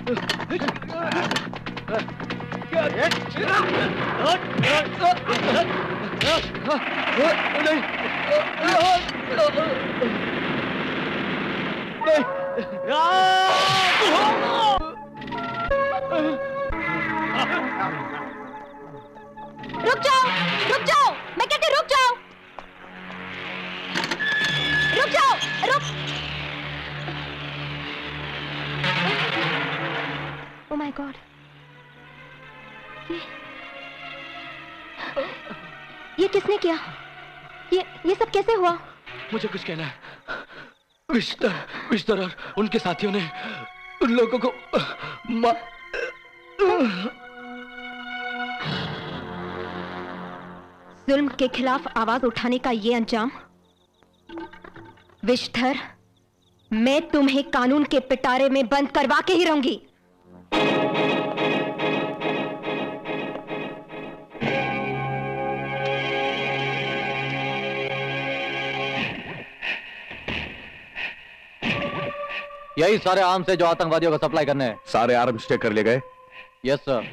रुक जाओ, रुक जाओ, मैं कहती रुक जाओ, रुक जाओ, रुक। ओह माय गॉड, ये किसने किया? ये सब कैसे हुआ? मुझे कुछ कहना है। विश्तर और उनके साथियों ने उन लोगों को जुल्म के खिलाफ आवाज उठाने का ये अंजाम। विश्धर, मैं तुम्हें कानून के पिटारे में बंद करवा के ही रहूंगी। यही सारे आर्म्स से जो आतंकवादियों को सप्लाई करने हैं। सारे आर्म्स स्टे कर लिए गए? यस सर,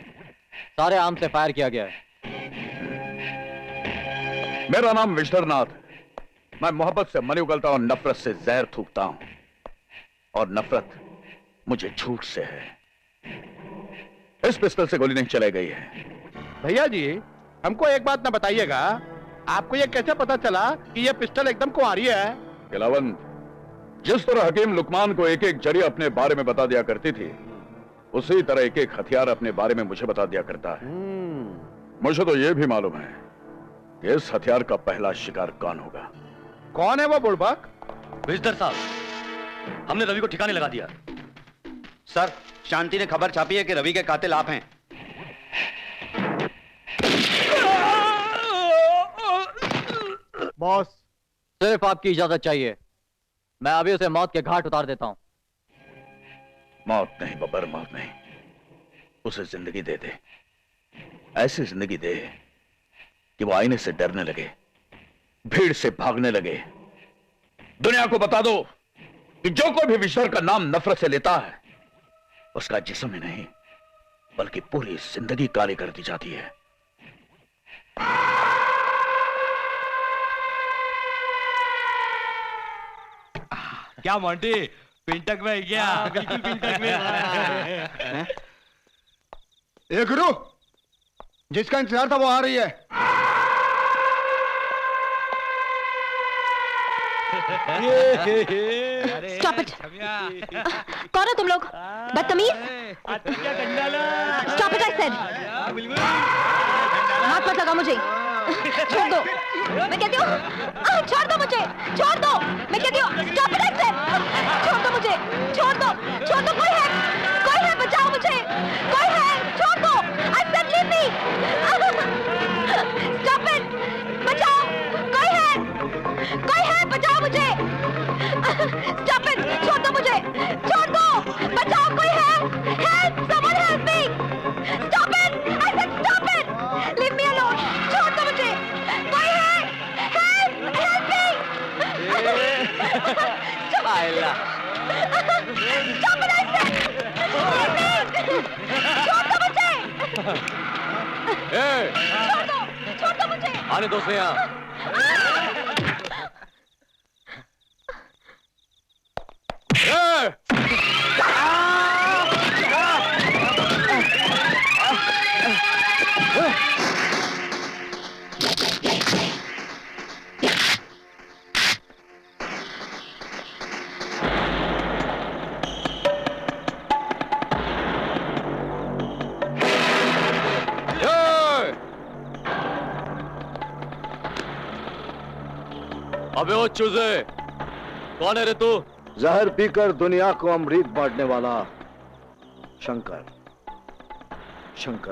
सारे आर्म्स से फायर किया गया है। मेरा नाम विश्वनाथ है। मैं मोहब्बत से मनी उगलता हूं, नफरत से जहर थूकता हूं, और नफरत मुझे झूठ से है। इस पिस्टल से गोली नहीं चलाई गई है। भैया जी, हमको एक बात ना बताइएगा, आपको ये कैसे पता चला कि ये पिस्टल एकदम कुंवारी है? किलावन, जिस तरह हकीम लुकमान को एक एक जरिया अपने बारे में बता दिया करती थी, उसी तरह एक एक हथियार अपने बारे में मुझे बता दिया करता है। मुझे तो यह भी मालूम है कि इस हथियार का पहला शिकार कौन होगा। कौन है वो बुड़बक? विश्धर साहब, हमने रवि को ठिकाने लगा दिया। सर, शांति ने खबर छापी है कि रवि के कातिल आप हैं। बॉस, सिर्फ आपकी इजाजत चाहिए, मैं अभी उसे मौत के घाट उतार देता हूं। मौत नहीं बब्बर, मौत नहीं, उसे जिंदगी दे दे। ऐसी जिंदगी दे कि वो आईने से डरने लगे, भीड़ से भागने लगे। दुनिया को बता दो कि जो कोई भी विश्वर का नाम नफरत से लेता है, उसका जिस्म ही नहीं बल्कि पूरी जिंदगी काली कर दी जाती है। क्या मोंटी, पिंटक में क्या? बिल्कुल पिंटक में। ए गुरु, जिसका इंतजार था वो आ रही है। Stop it! कौन हो तुम लोग? बदतमीज! Stop it, I said! हाथ मत लगा मुझे। छोड़ दो, मैं कहती हूँ। छोड़ दो मुझे, छोड़ दो, मैं कहती हूँ। Stop it, I said! छोड़ दो मुझे, छोड़ दो, छोड़ दो। कोई है, बचाओ मुझे, कोई है, छोड़ दो। I said leave me! Stop it! बचाओ, कोई है, बचाओ मुझे। Stop it! छोड़ दो मुझे, छोड़ दो, बचाओ, कोई है, help, someone help me! Stop it! I said stop it! Leave me alone! छोड़ दो मुझे, कोई है, help me! Stop it, I said! Leave me! छोड़ दो मुझे! छोड़ दो मुझे! आने दो से यहाँ। अबे वो चूजे, कौन है रे तू? जहर पीकर दुनिया को अमृत बांटने वाला शंकर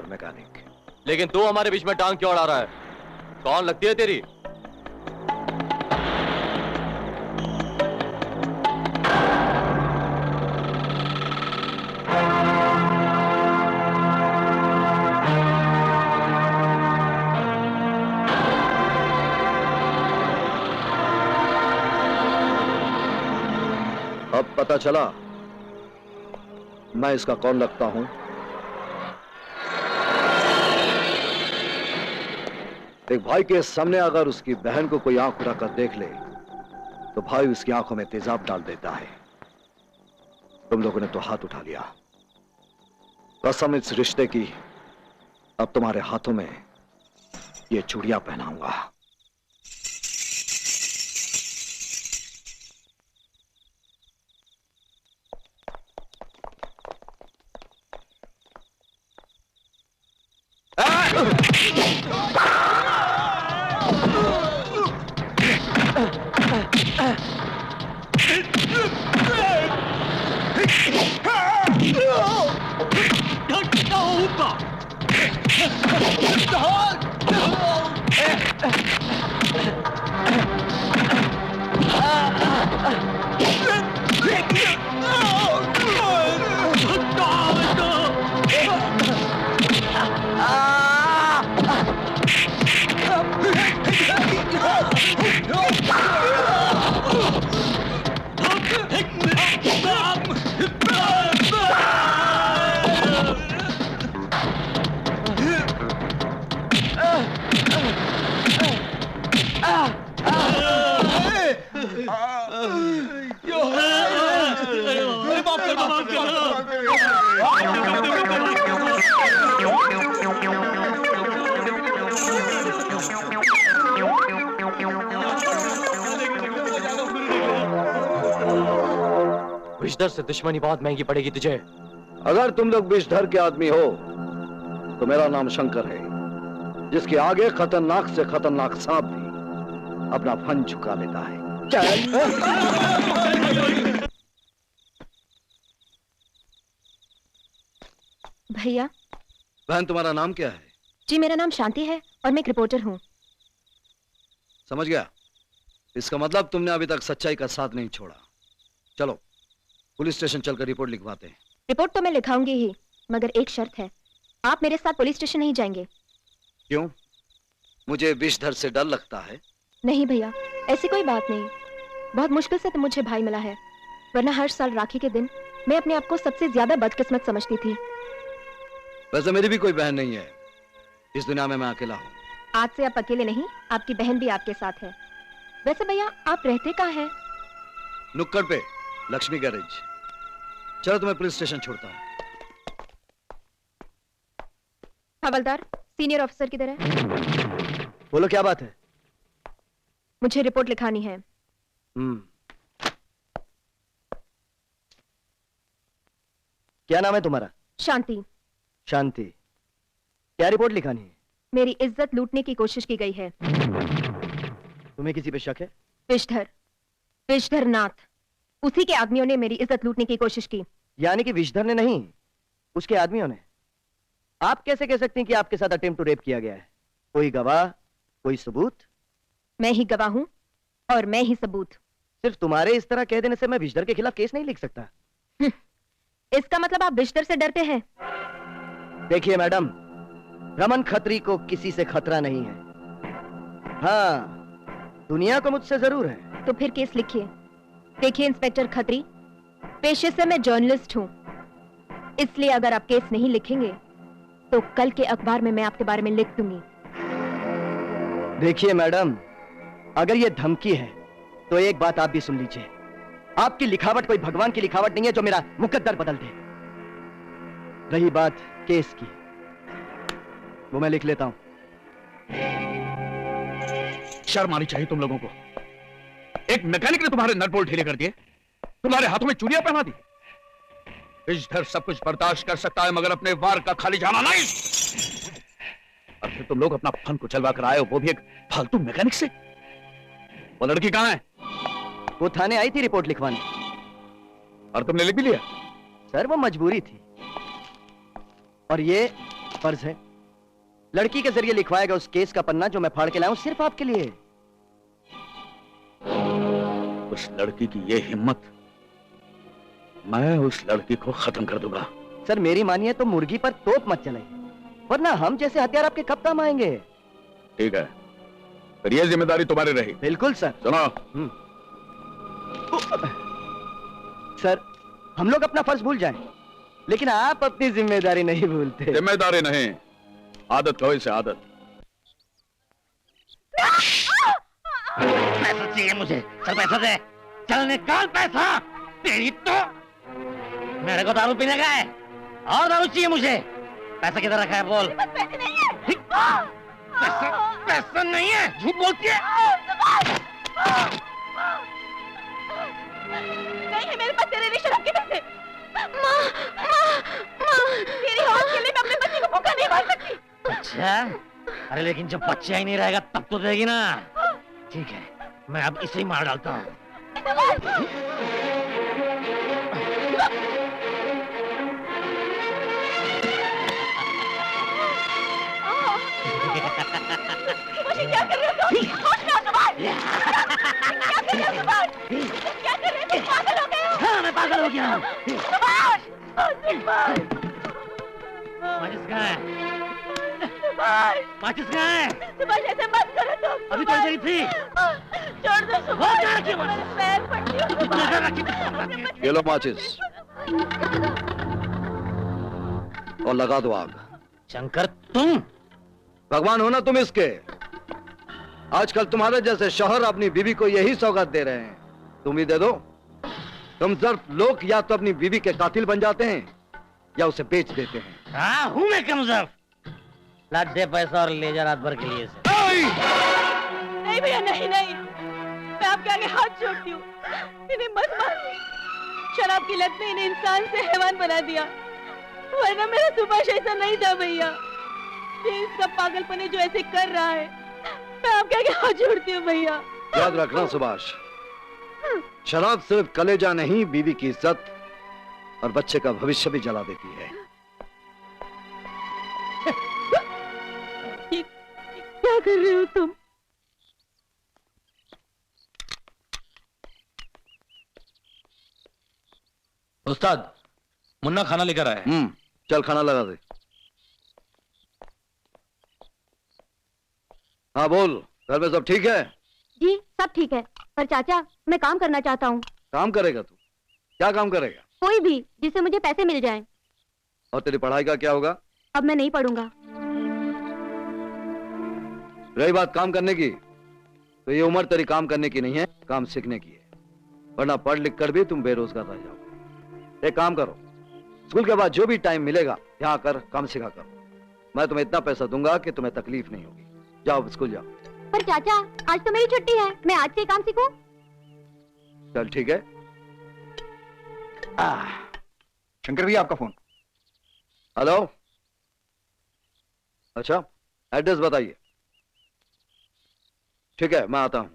मैकेनिक। लेकिन तू हमारे बीच में टांग क्यों अड़ा रहा है? कौन लगती है तेरी? अब पता चला मैं इसका कौन लगता हूं? एक भाई के सामने अगर उसकी बहन को कोई आंख उठाकर देख ले तो भाई उसकी आंखों में तेजाब डाल देता है। तुम लोगों ने तो हाथ उठा लिया। कसम इस रिश्ते की, अब तुम्हारे हाथों में ये चूड़ियां पहनाऊंगा। विषधर से दुश्मनी बहुत महंगी पड़ेगी तुझे। अगर तुम लोग विषधर के आदमी हो तो मेरा नाम शंकर है, जिसके आगे खतरनाक से खतरनाक सांप भी अपना फन झुका लेता है। भैया। बहन, तुम्हारा नाम क्या है? जी मेरा नाम शांति है और मैं एक रिपोर्टर हूँ। समझ गया। इसका मतलब तुमने अभी तक सच्चाई का साथ नहीं छोड़ा। चलो पुलिस स्टेशन चलकर रिपोर्ट लिखवाते हैं। रिपोर्ट तो मैं लिखाऊंगी ही, मगर एक शर्त है, आप मेरे साथ पुलिस स्टेशन नहीं जाएंगे। क्यों? मुझे विषधर से डर लगता है? नहीं भैया, ऐसी कोई बात नहीं। बहुत मुश्किल से तो मुझे भाई मिला है, वरना हर साल राखी के दिन मैं अपने आप को सबसे ज्यादा बदकिस्मत समझती थी। वैसे मेरी भी कोई बहन नहीं है, इस दुनिया में मैं अकेला हूँ। आज से आप अकेले नहीं, आपकी बहन भी आपके साथ है। वैसे भैया आप रहते कहाँ हैं? नुक्कड़ पे, लक्ष्मी गैरेज। चलो तुम्हें पुलिस स्टेशन छोड़ता हूँ। हवलदार, सीनियर ऑफिसर किधर है? बोलो क्या बात है? मुझे रिपोर्ट लिखानी है। क्या नाम है तुम्हारा? शांति। शांति। क्या रिपोर्ट लिखानी है? मेरी इज्जत लूटने की कोशिश की गई है। तुम्हें किसी पे शक है? विषधर, विषधर नाथ, उसी के आदमियों ने मेरी इज्जत लूटने की कोशिश की। यानी कि विषधर ने नहीं, उसके आदमियों ने। आप कैसे कह सकते हैं कि आपके साथ अटेम्प्ट टू रेप किया गया है? कोई गवाह, कोई सबूत? मैं ही गवाह हूं और मैं ही सबूत। सिर्फ तुम्हारे इस तरह कह देने से मैं विषधर के खिलाफ केस नहीं लिख सकता। इसका मतलब आप विषधर से डरते हैं? देखिए मैडम, रमन खत्री को किसी से खतरा नहीं है। हाँ, दुनिया को मुझसे जरूर है। तो फिर केस लिखिए। देखिए इंस्पेक्टर खत्री, पेशे से मैं जर्नलिस्ट हूं, इसलिए अगर आप केस नहीं लिखेंगे तो कल के अखबार में मैं आपके बारे में लिख दूंगी। देखिए मैडम, अगर ये धमकी है तो एक बात आप भी सुन लीजिए। आपकी लिखावट कोई भगवान की लिखावट नहीं है जो मेरा मुकद्दर बदल दे। रही बात केस की, वो मैं लिख लेता हूं। शर्म आनी चाहिए तुम लोगों को। एक मैकेनिक ने तुम्हारे नट बोल्ट ढीले कर दिए, तुम्हारे हाथों में चूड़ियां पहना दी। विषधर सब कुछ बर्दाश्त कर सकता है मगर अपने वार का खाली जाना नहीं। और फिर तुम लोग अपना फन को चलवा कर आए हो, वो भी एक फालतू मैकेनिक से। वो लड़की कहां है? वो थाने आई थी रिपोर्ट लिखवाने। और तुमने लिख भी लिया? सर वो मजबूरी थी, और ये फर्ज है। लड़की के जरिए लिखवाया गया उस केस का पन्ना जो मैं फाड़ के लाया हूं सिर्फ आपके लिए। उस लड़की की ये हिम्मत, मैं उस लड़की को खत्म कर दूंगा। सर मेरी मानिए तो मुर्गी पर तोप मत चलाइए, वरना हम जैसे हथियार आपके कब काम आएंगे। ठीक है, फिर ये जिम्मेदारी तुम्हारी रही। बिल्कुल सर। सुनो, सर हम लोग अपना फर्ज भूल जाएं, लेकिन आप अपनी जिम्मेदारी नहीं भूलते। जिम्मेदारी नहीं, आदत कहो इसे आदत। पैसा चाहिए मुझे, चल पैसा दे, चल निकाल पैसा। तेरी तो मेरे को दारू पीने का है और दारू चाहिए मुझे। पैसा किधर रखा है बोल। पैसे नहीं है। पैसा पैसा नहीं है, झूठ बोलती है। नहीं है मेरे पास तेरे लिए शराब के पैसे। माँ, तेरी हौस के लिए मैं अपने बच्चे को भूखा नहीं मार सकती। अच्छा, अरे लेकिन जब बच्चा ही नहीं रहेगा तब तो देगी ना। ठीक है, मैं अब इसे ही मार डालता हूँ। मुझे क्या कर रहे हो तुम? होश में आओ सुभाष। क्या कर रहे हो सुभाष? क्या कर रहे हो तुम? पागल हो गए हो? हाँ, मैं पागल हो गया हूँ। सुभाष! सुभाष! माचिस कहाँ है? सुभाष! माचिस कहाँ है? सुभाष ऐसे मत करो तुम। अभी तो इधर ही थी। छोड़ दो सुभाष। क्या किया? मेरे पैर पड़ती हो सुभाष। ये लो माचिस और लगा दो आग। शंकर तुम भगवान हो ना तुम इसके। आजकल तुम्हारे जैसे शौहर अपनी बीवी को यही सौगात दे रहे हैं। तुम ही दे दो। तुम सिर्फ लोग या तो अपनी बीवी के कातिल बन जाते हैं या उसे बेच देते हैं। हाँ हूँ मैं कमजोर। लाद दे पैसा और ले जा रात भर के लिए से। नहीं भैया, नहीं नहीं, मैं आपके आगे हाथ जोड़ती हूँ। इन्हें मत मारो। शराब की लत ने इन्हें इंसान से हैवान बना दिया, वरना मेरा सुभाष ऐसा नहीं था भैया। ये इसका पागलपन है जो ऐसे कर रहा है। मैं आपके आगे हाथ जोड़ती हूँ भैया। याद रखना सुभाष, शराब सिर्फ कलेजा नहीं, बीवी की इज्जत और बच्चे का भविष्य भी जला देती है। क्या कर रहे हो तुम? उस्ताद, मुन्ना खाना लेकर आया है। चल खाना लगा दे। हाँ बोल, घर में सब ठीक है? जी सब ठीक है, पर चाचा मैं काम करना चाहता हूँ। काम करेगा तू? क्या काम करेगा? कोई भी जिससे मुझे पैसे मिल जाएं। और तेरी पढ़ाई का क्या होगा? अब मैं नहीं पढ़ूंगा। रही बात काम करने की, तो ये उम्र तेरी काम करने की नहीं है, काम सीखने की है। वरना पढ़ लिख कर भी तुम बेरोजगार रह जाओगे। एक काम करो, स्कूल के बाद जो भी टाइम मिलेगा यहाँ आकर काम सीखा करो। मैं तुम्हें इतना पैसा दूंगा कि तुम्हें तकलीफ नहीं होगी। जाओ स्कूल जाओ। पर चाचा आज तो मेरी छुट्टी है, मैं आज से काम सीखूं? चल ठीक है। शंकर भैया आपका फोन। हेलो, अच्छा एड्रेस बताइए। ठीक है मैं आता हूं।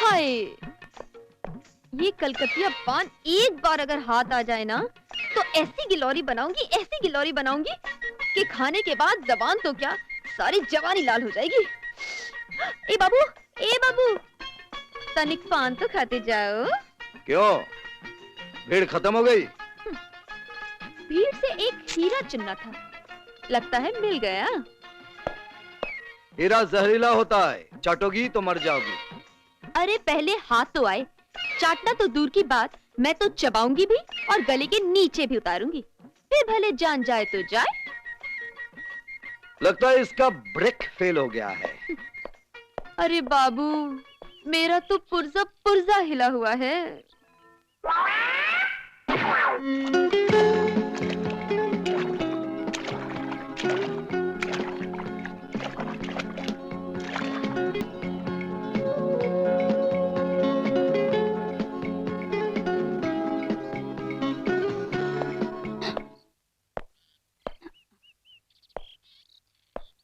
हाय, ये कलकतिया पान एक बार अगर हाथ आ जाए ना तो ऐसी गिलोरी बनाऊंगी कि खाने के बाद जबान तो क्या सारी जवानी लाल हो जाएगी। ए बाबू तनिक पान तो खाते जाओ। क्यों, भीड़ खत्म हो गई? भीड़ से एक हीरा चुनना था, लगता है मिल गया। हीरा जहरीला होता है, चाटोगी तो मर जाओगी। अरे पहले हाथ तो आए, चाटना तो दूर की बात, मैं तो चबाऊंगी भी और गले के नीचे भी उतारूंगी, फिर भले जान जाए तो जाए। लगता है इसका ब्रेक फेल हो गया है। अरे बाबू, मेरा तो पुर्जा हिला हुआ है।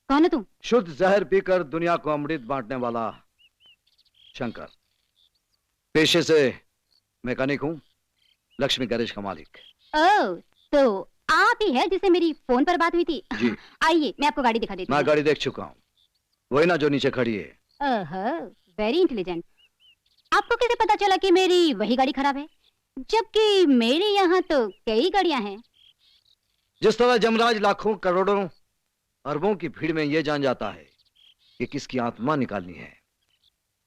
कौन है तुम? शुद्ध जहर पीकर दुनिया को अमृत बांटने वाला शंकर। पेशे से मैकेनिक हूँ, लक्ष्मी गैरेज का मालिक। ओह, तो आप ही है जिससे मेरी फोन पर बात हुई थी? जी। आइए मैं आपको गाड़ी दिखा देती हूँ। मैं गाड़ी देख चुका हूँ, वही ना जो नीचे खड़ी है। Very intelligent. आपको कैसे पता चला कि मेरी वही गाड़ी खराब है, जबकि मेरे यहाँ तो कई गाड़ियाँ हैं। जिस तरह जमराज लाखों करोड़ों अरबों की भीड़ में यह जान जाता है कि किसकी आत्मा निकालनी है,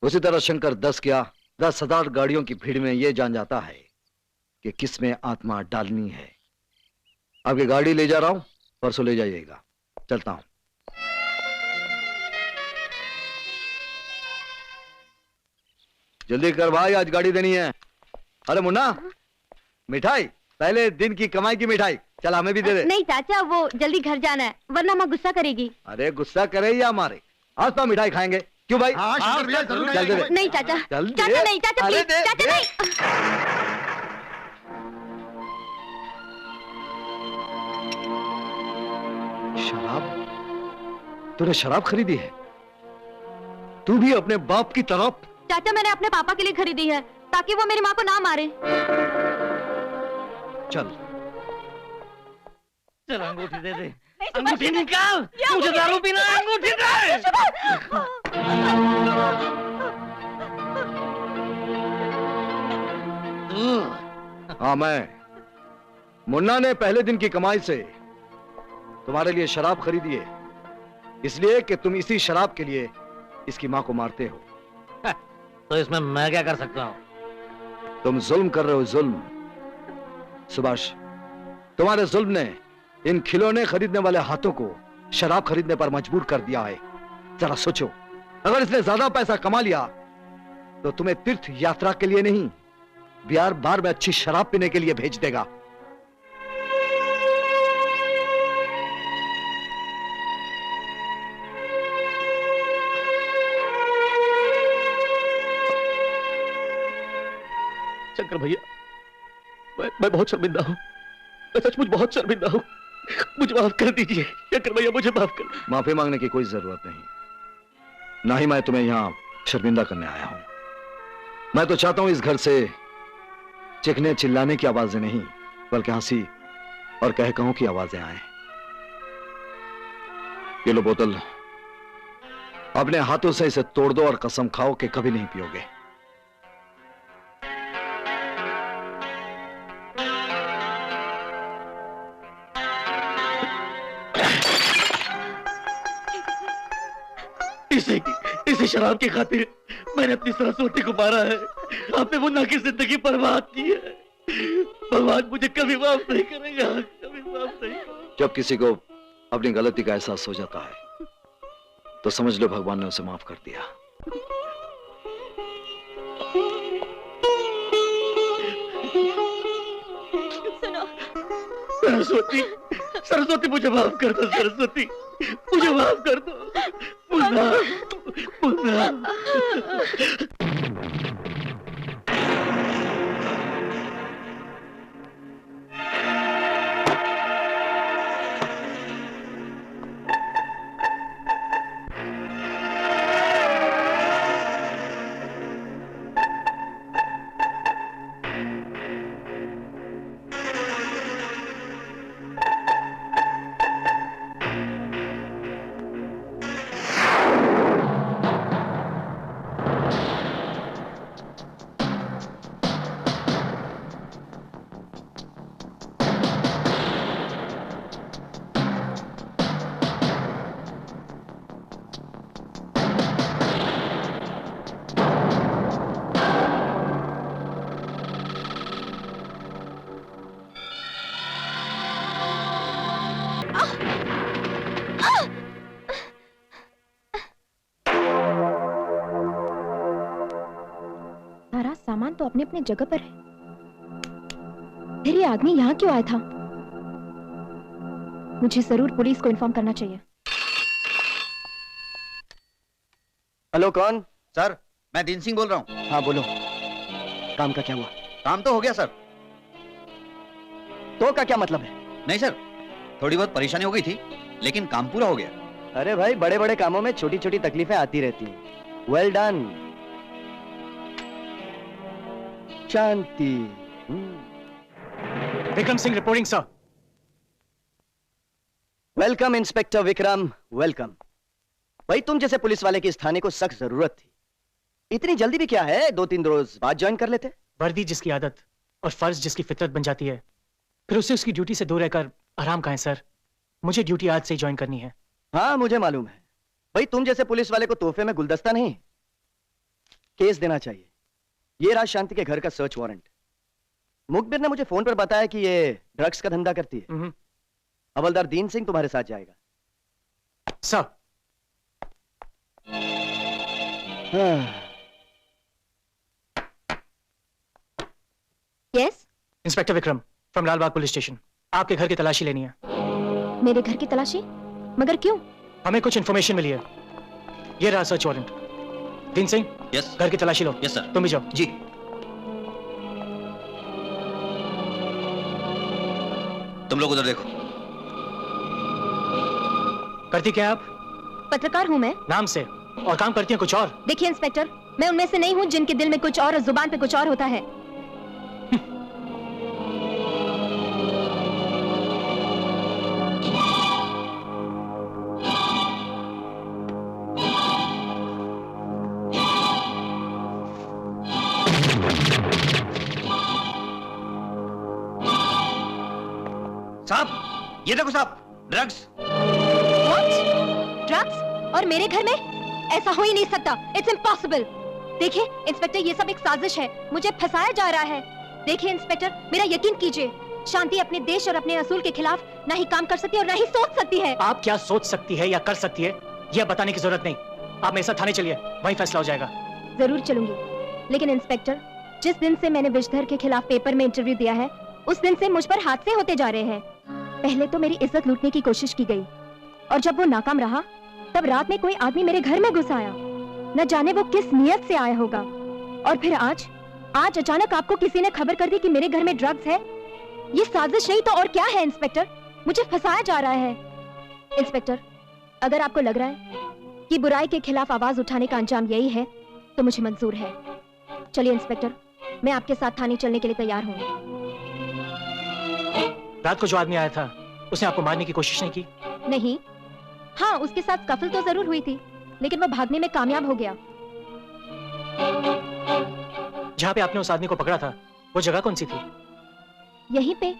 उसी तरह शंकर 10,000 गाड़ियों की भीड़ में यह जान जाता है कि किस में आत्मा डालनी है। आपकी गाड़ी ले जा रहा हूं, परसों ले जाइएगा। चलता हूं। जल्दी कर भाई, आज गाड़ी देनी है। अरे मुन्ना, मिठाई, पहले दिन की कमाई की मिठाई, चल हमें भी दे दे। नहीं चाचा, वो जल्दी घर जाना है वरना माँ गुस्सा करेगी। अरे गुस्सा करे या मारे, आज तो मिठाई खाएंगे। क्यों भाई? हाँ, शंकर भैया, जरूर चल दे दे। नहीं चाचा, चल दे। चाचा नहीं, चाचा अरे प्लीज, दे, चाचा दे। नहीं। शराब? तूने शराब खरीदी है? तू भी अपने बाप की तरफ? चाचा मैंने अपने पापा के लिए खरीदी है ताकि वो मेरी माँ को ना मारे। चल चल अंगूठी दे दे। अंगूठी निकाल, मुझे दारू पीना है। अंगूठी दे। हाँ, मैं मुन्ना ने पहले दिन की कमाई से तुम्हारे लिए शराब खरीदी है, इसलिए कि तुम इसी शराब के लिए इसकी माँ को मारते हो। तो इसमें मैं क्या कर सकता हूँ? तुम जुल्म कर रहे हो, जुल्म। सुभाष, तुम्हारे जुल्म ने इन खिलौने खरीदने वाले हाथों को शराब खरीदने पर मजबूर कर दिया है। जरा सोचो, अगर इसने ज्यादा पैसा कमा लिया तो तुम्हें तीर्थ यात्रा के लिए नहीं, बिहार बार में अच्छी शराब पीने के लिए भेज देगा। शंकर भैया, मैं बहुत शर्मिंदा हूँ। मैं सचमुच बहुत शर्मिंदा हूँ। मुझे माफ कर दीजिए शंकर भैया, मुझे माफ कर। माफी मांगने की कोई जरूरत नहीं, ना ही मैं तुम्हें यहां शर्मिंदा करने आया हूं। मैं तो चाहता हूं इस घर से चीखने चिल्लाने की आवाजें नहीं, बल्कि हंसी और कह कहूं की आवाजें आए। ये लो बोतल, अपने हाथों से इसे तोड़ दो और कसम खाओ कि कभी नहीं पियोगे। इसी शराब की खातिर मैंने अपनी सरस्वती को मारा है। आपने मुन्ना की जिंदगी बर्बाद की है। भगवान मुझे कभी माफ नहीं करेगा, कभी माफ नहीं करेगा। जब किसी को अपनी गलती का एहसास हो जाता है तो समझ लो भगवान ने उसे माफ कर दिया। सरस्वती, सरस्वती मुझे माफ कर दो। सरस्वती मुझे माफ कर दो। मुन्ना, मुन्ना। सामान तो अपने अपने जगह पर है, फिर ये आदमी यहाँ क्यों आया था? मुझे जरूर पुलिस को इन्फॉर्म करना चाहिए। हेलो, कौन? सर, मैं दीन सिंह बोल रहा हूँ। हाँ बोलो, काम का क्या हुआ? काम तो हो गया सर। तो का क्या मतलब है? नहीं सर, थोड़ी बहुत परेशानी हो गई थी, लेकिन काम पूरा हो गया। अरे भाई, बड़े बड़े कामों में छोटी छोटी तकलीफें आती रहती हैं। Well done. Shanti. Vikram Singh reporting sir. Welcome inspector Vikram, welcome. भाई, तुम जैसे पुलिस वाले की इस थाने को सख्त जरूरत थी। इतनी जल्दी भी क्या है, 2-3 रोज बाद ज्वाइन कर लेते। वर्दी जिसकी आदत और फर्ज जिसकी फितरत बन जाती है, फिर उसे उसकी ड्यूटी से दूर रहकर आराम कहाँ है सर? मुझे ड्यूटी आज से ही ज्वाइन करनी है। हाँ मुझे मालूम है। भाई, तुम जैसे पुलिस वाले को तोहफे में गुलदस्ता नहीं, केस देना चाहिए। ये रहा शांति के घर का सर्च वारंट। मुखबिर ने मुझे फोन पर बताया कि ये ड्रग्स का धंधा करती है। हवलदार दीन सिंह तुम्हारे साथ जाएगा। Sir. Yes. Inspector Vikram from Lalbagh police station. आपके घर की तलाशी लेनी है। मेरे घर की तलाशी? मगर क्यों? हमें कुछ इन्फॉर्मेशन मिली है। ये रहा सर्च वारंट। दीन सिंह, यस घर की तलाशी लो। Yes sir. तुम भी जाओ। जी। तुम लोग उधर देखो। करती क्या आप? पत्रकार हूँ मैं। नाम से, और काम करती हैं कुछ और। देखिए इंस्पेक्टर, मैं उनमें से नहीं हूँ जिनके दिल में कुछ और जुबान पे कुछ और होता है। साहब, ये देखो साहब, ड्रग्स। ड्रग्स? और मेरे घर में? ऐसा हो ही नहीं सकता। It's impossible. देखिए इंस्पेक्टर, ये सब एक साजिश है। मुझे फंसाया जा रहा है। देखिए इंस्पेक्टर, मेरा यकीन कीजिए, शांति अपने देश और अपने असूल के खिलाफ ना ही काम कर सकती है और ना ही सोच सकती है। आप क्या सोच सकती है या कर सकती है, यह बताने की जरूरत नहीं। आप मेरे साथ थाने चलिए, वहीं फैसला हो जाएगा। जरूर चलूंगी, लेकिन इंस्पेक्टर, जिस दिन से मैंने विषधर के खिलाफ पेपर में इंटरव्यू दिया है, उस दिन से मुझ पर हादसे होते जा रहे हैं। पहले तो मेरी इज्जत लूटने की कोशिश की गई, और जब वो नाकाम रहा, तब रात में कोई आदमी मेरे घर में घुस आया। न जाने वो किस नियत से आया होगा। और फिर आज अचानक आपको किसी ने खबर कर दी कि मेरे घर में ड्रग्स है। ये साजिश नहीं तो और क्या है इंस्पेक्टर? मुझे फंसाया जा रहा है। इंस्पेक्टर, अगर आपको लग रहा है कि बुराई के खिलाफ आवाज उठाने का अंजाम यही है, तो मुझे मंजूर है। चलिए इंस्पेक्टर, मैं आपके साथ थाने चलने के लिए तैयार हूँ। रात को जो आदमी आया था, उसने आपको मारने की कोशिश नहीं की? नहीं। हाँ, उसके साथ कफल तो जरूर हुई थी, लेकिन वो भागने में कामयाब हो गया। जहाँ पे आपने उस आदमी को पकड़ा था, वो जगह कौन सी थी? यहीं पे।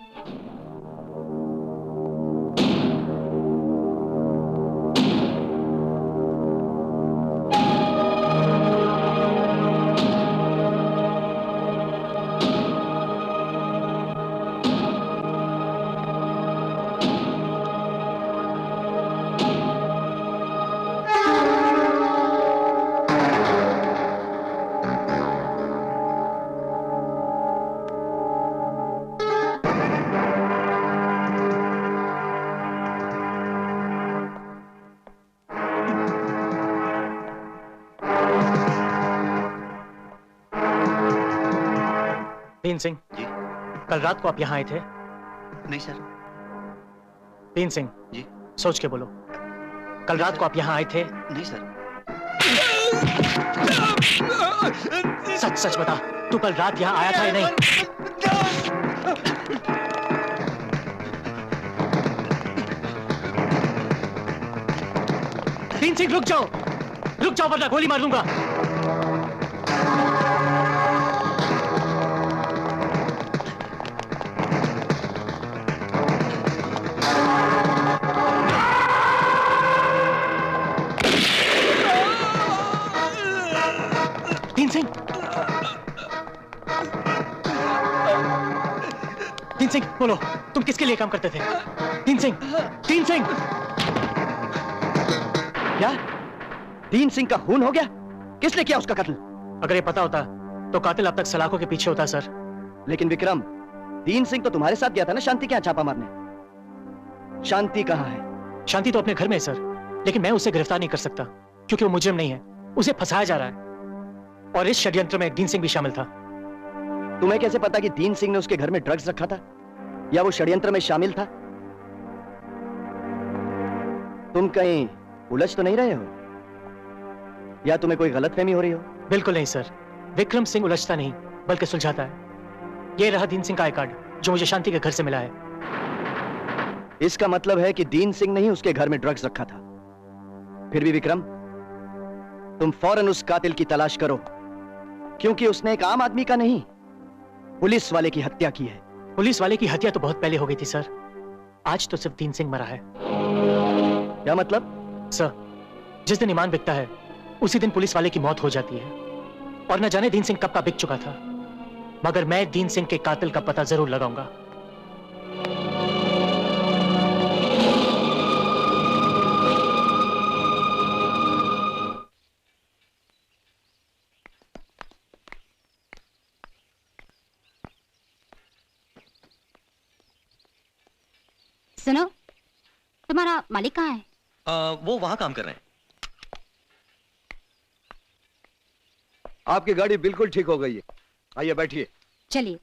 दीन सिंह जी। कल रात को आप यहाँ आए थे? नहीं सर। दीन सिंह जी। सोच के बोलो, कल रात को आप यहाँ आए थे? नहीं सर। सच सच बता, तू कल रात यहाँ आया था या नहीं? दीन सिंह रुक जाओ वरना गोली मार दूंगा। दीन सिंह बोलो, तुम किसके लिए काम करते थे? दीन सिंह क्या दीन सिंह का खून हो गया? किसने किया उसका कत्ल? अगर ये पता होता तो कातिल अब तक सलाखों के पीछे होता सर। लेकिन विक्रम, दीन सिंह तो तुम्हारे साथ गया था ना शांति के यहाँ छापा मारने। शांति कहाँ है? शांति तो अपने घर में है सर, लेकिन मैं उसे गिरफ्तार नहीं कर सकता क्योंकि वो मुजरिम नहीं है। उसे फंसाया जा रहा है और इस षड्यंत्र में दीन सिंह भी शामिल था। तुम्हें कैसे पता कि दीन सिंह ने उसके घर में ड्रग्स रखा था या वो षड्यंत्र में शामिल था? तुम कहीं उलझ तो नहीं रहे हो या तुम्हें कोई गलतफहमी हो रही हो? बिल्कुल नहीं सर, विक्रम सिंह उलझता नहीं बल्कि सुलझाता है। ये रहा दीन सिंह का आई कार्ड जो मुझे शांति के घर से मिला है। इसका मतलब है कि दीन सिंह ने ही उसके घर में ड्रग्स रखा था। फिर भी विक्रम, तुम फौरन उस कातिल की तलाश करो, क्योंकि उसने एक आम आदमी का नहीं, पुलिस वाले की हत्या की है। पुलिस वाले की हत्या तो बहुत पहले हो गई थी सर, आज तो सिर्फ दीन सिंह मरा है। क्या मतलब? सर, जिस दिन ईमान बिकता है उसी दिन पुलिस वाले की मौत हो जाती है, और न जाने दीन सिंह कब का बिक चुका था, मगर मैं दीन सिंह के कातिल का पता जरूर लगाऊंगा। सुनो, तुम्हारा मालिक कहाँ है? वो वहां काम कर रहे हैं। आपकी गाड़ी बिल्कुल ठीक हो गई है, आइए बैठिए। चलिए।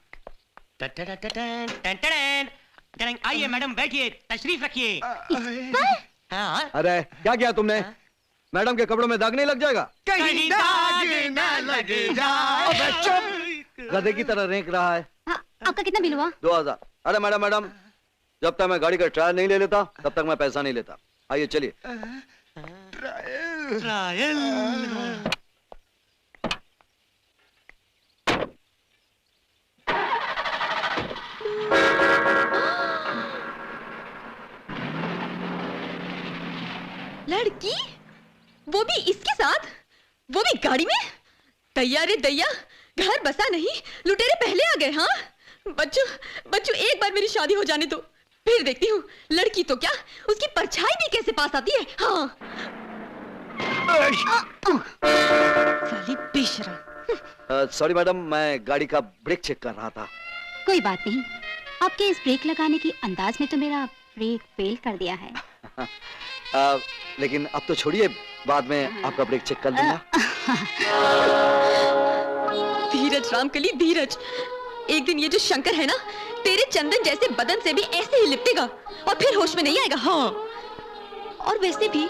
आइए मैडम बैठिए, तशरीफ रखिए। हाँ? अरे क्या किया तुमने? मैडम के कपड़ों में दाग नहीं लग जाएगा? कहीं दाग न लग जाए। गधे की तरह रेंक रहा है। हाँ, आपका कितना बिल हुआ? 2000। अरे मैडम, जब तक मैं गाड़ी का ट्रायल नहीं ले लेता तब तक मैं पैसा नहीं लेता। आइए चलिए। ट्रायल। लड़की? वो भी इसके साथ? वो भी गाड़ी में? दैया रे दैया, घर बसा नहीं, लुटेरे पहले आ गए। हाँ बच्चों, एक बार मेरी शादी हो जाने दो, फिर देखती हूँ लड़की तो क्या, उसकी परछाई भी कैसे पास आती है। हाँ साली बेशरम। सॉरी मैडम, मैं गाड़ी का ब्रेक चेक कर रहा था। कोई बात नहीं, आपके इस ब्रेक लगाने की अंदाज में तो मेरा ब्रेक फेल कर दिया है। लेकिन अब तो छोड़िए, बाद में आपका ब्रेक चेक कर लूंगा। धीरज रामकली, धीरज। एक दिन ये जो शंकर है ना, तेरे चंदन जैसे बदन से भी ऐसे ही लिपटेगा और फिर होश में नहीं आएगा। हाँ, और वैसे भी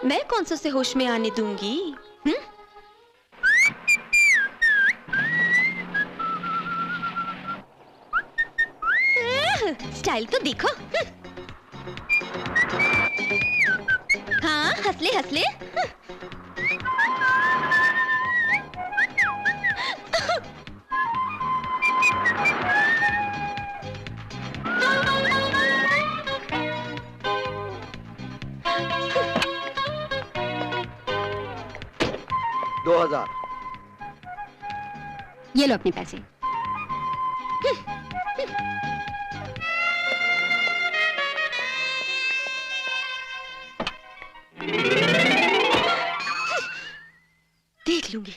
मैं कौन सा से होश में आने दूंगी? स्टाइल तो देखो। हाँ, हंसले हंसले। ये लो अपने पैसे। देख लूंगी।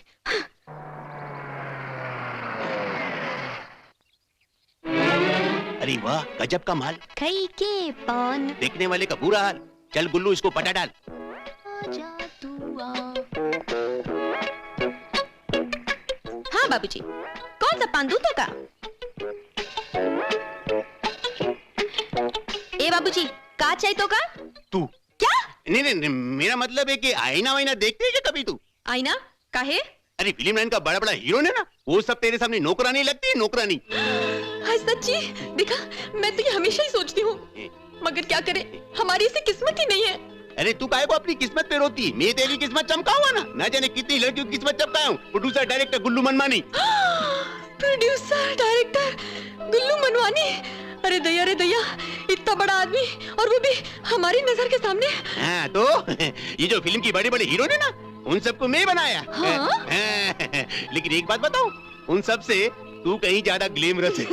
अरे वाह, गजब का माल। खई के पान, देखने वाले का बुरा हाल। चल गुल्लू, इसको पटा डाल। आजा तू आ। हाँ बाबूजी, कौन सा पान दूं का? ए बाबूजी, का चाहिए तो का? तू क्या? नहीं, मेरा मतलब है कि आईना वाईना देखते है क्या कभी तू? आईना काहे? अरे फिल्म लाइन का बड़ा बड़ा हीरो है ना, वो सब तेरे सामने नौकरानी लगती है, नौकरानी। हाय सच्ची, देखा मैं तो ये हमेशा ही सोचती हूँ, मगर क्या करे, हमारी ऐसी किस्मत ही नहीं है। अरे तू काहे को अपनी किस्मत पे रोती? मैं तेरी किस्मत चमकाऊंगा ना जाने कितनी लड़कियों की किस्मत चमकाया हूँ। प्रोड्यूसर डायरेक्टर गुल्लू मनमानी। प्रोड्यूसर डायरेक्टर गुल्लू मनमानी? अरे दैया रे दैया, इतना बड़ा आदमी और वो भी हमारी नजर के सामने। हाँ तो ये जो फिल्म की बड़े बड़े हीरो ने ना, उन सबको मैं बनाया। हाँ? लेकिन एक बात बताऊं, उन सब से तू कहीं ज्यादा ग्लैमरस है।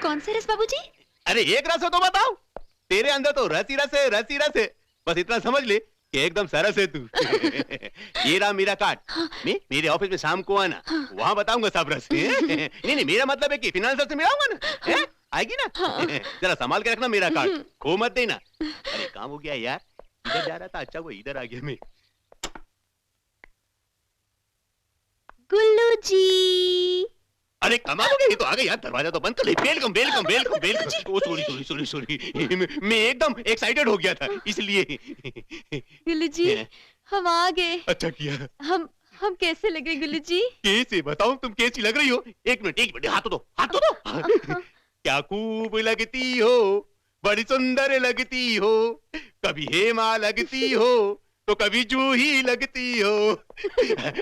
कौन से रस बाबूजी? अरे एक रस हो तो बताओ। तेरे अंदर तो रस ही रस है। बस इतना समझ ले कि एकदम सरस है तू। ये रहा मेरा कार्ड। मेरे ऑफिस में शाम को आना, वहाँ बताऊंगा सब रस। नहीं, मेरा मतलब है कि फिनांसर से मिलाऊंगा ना। आएगी ना? जरा संभाल के रखना मेरा कार्ड, खो मत देना। अरे काम हो गया यार, इधर जा रहा था, अच्छा वो इधर आ गया। मैं गुल्लू जी। अरे कमाल हो गया, ये तो आ गया यार, दरवाजा तो बंद कर ले। वेलकम। सॉरी, मैं एकदम एक्साइटेड हो गया था इसलिए। गुल्लू जी, हम आ गए। अच्छा किया। हम कैसे लगे गुल्लू जी? कैसे बताऊं, तुम कैसी लग रही हो? एक मिनट, हाथ दो। क्या खूब लगती हो, बड़ी सुंदर लगती हो, कभी हेमा लगती हो तो कभी जूही लगती हो।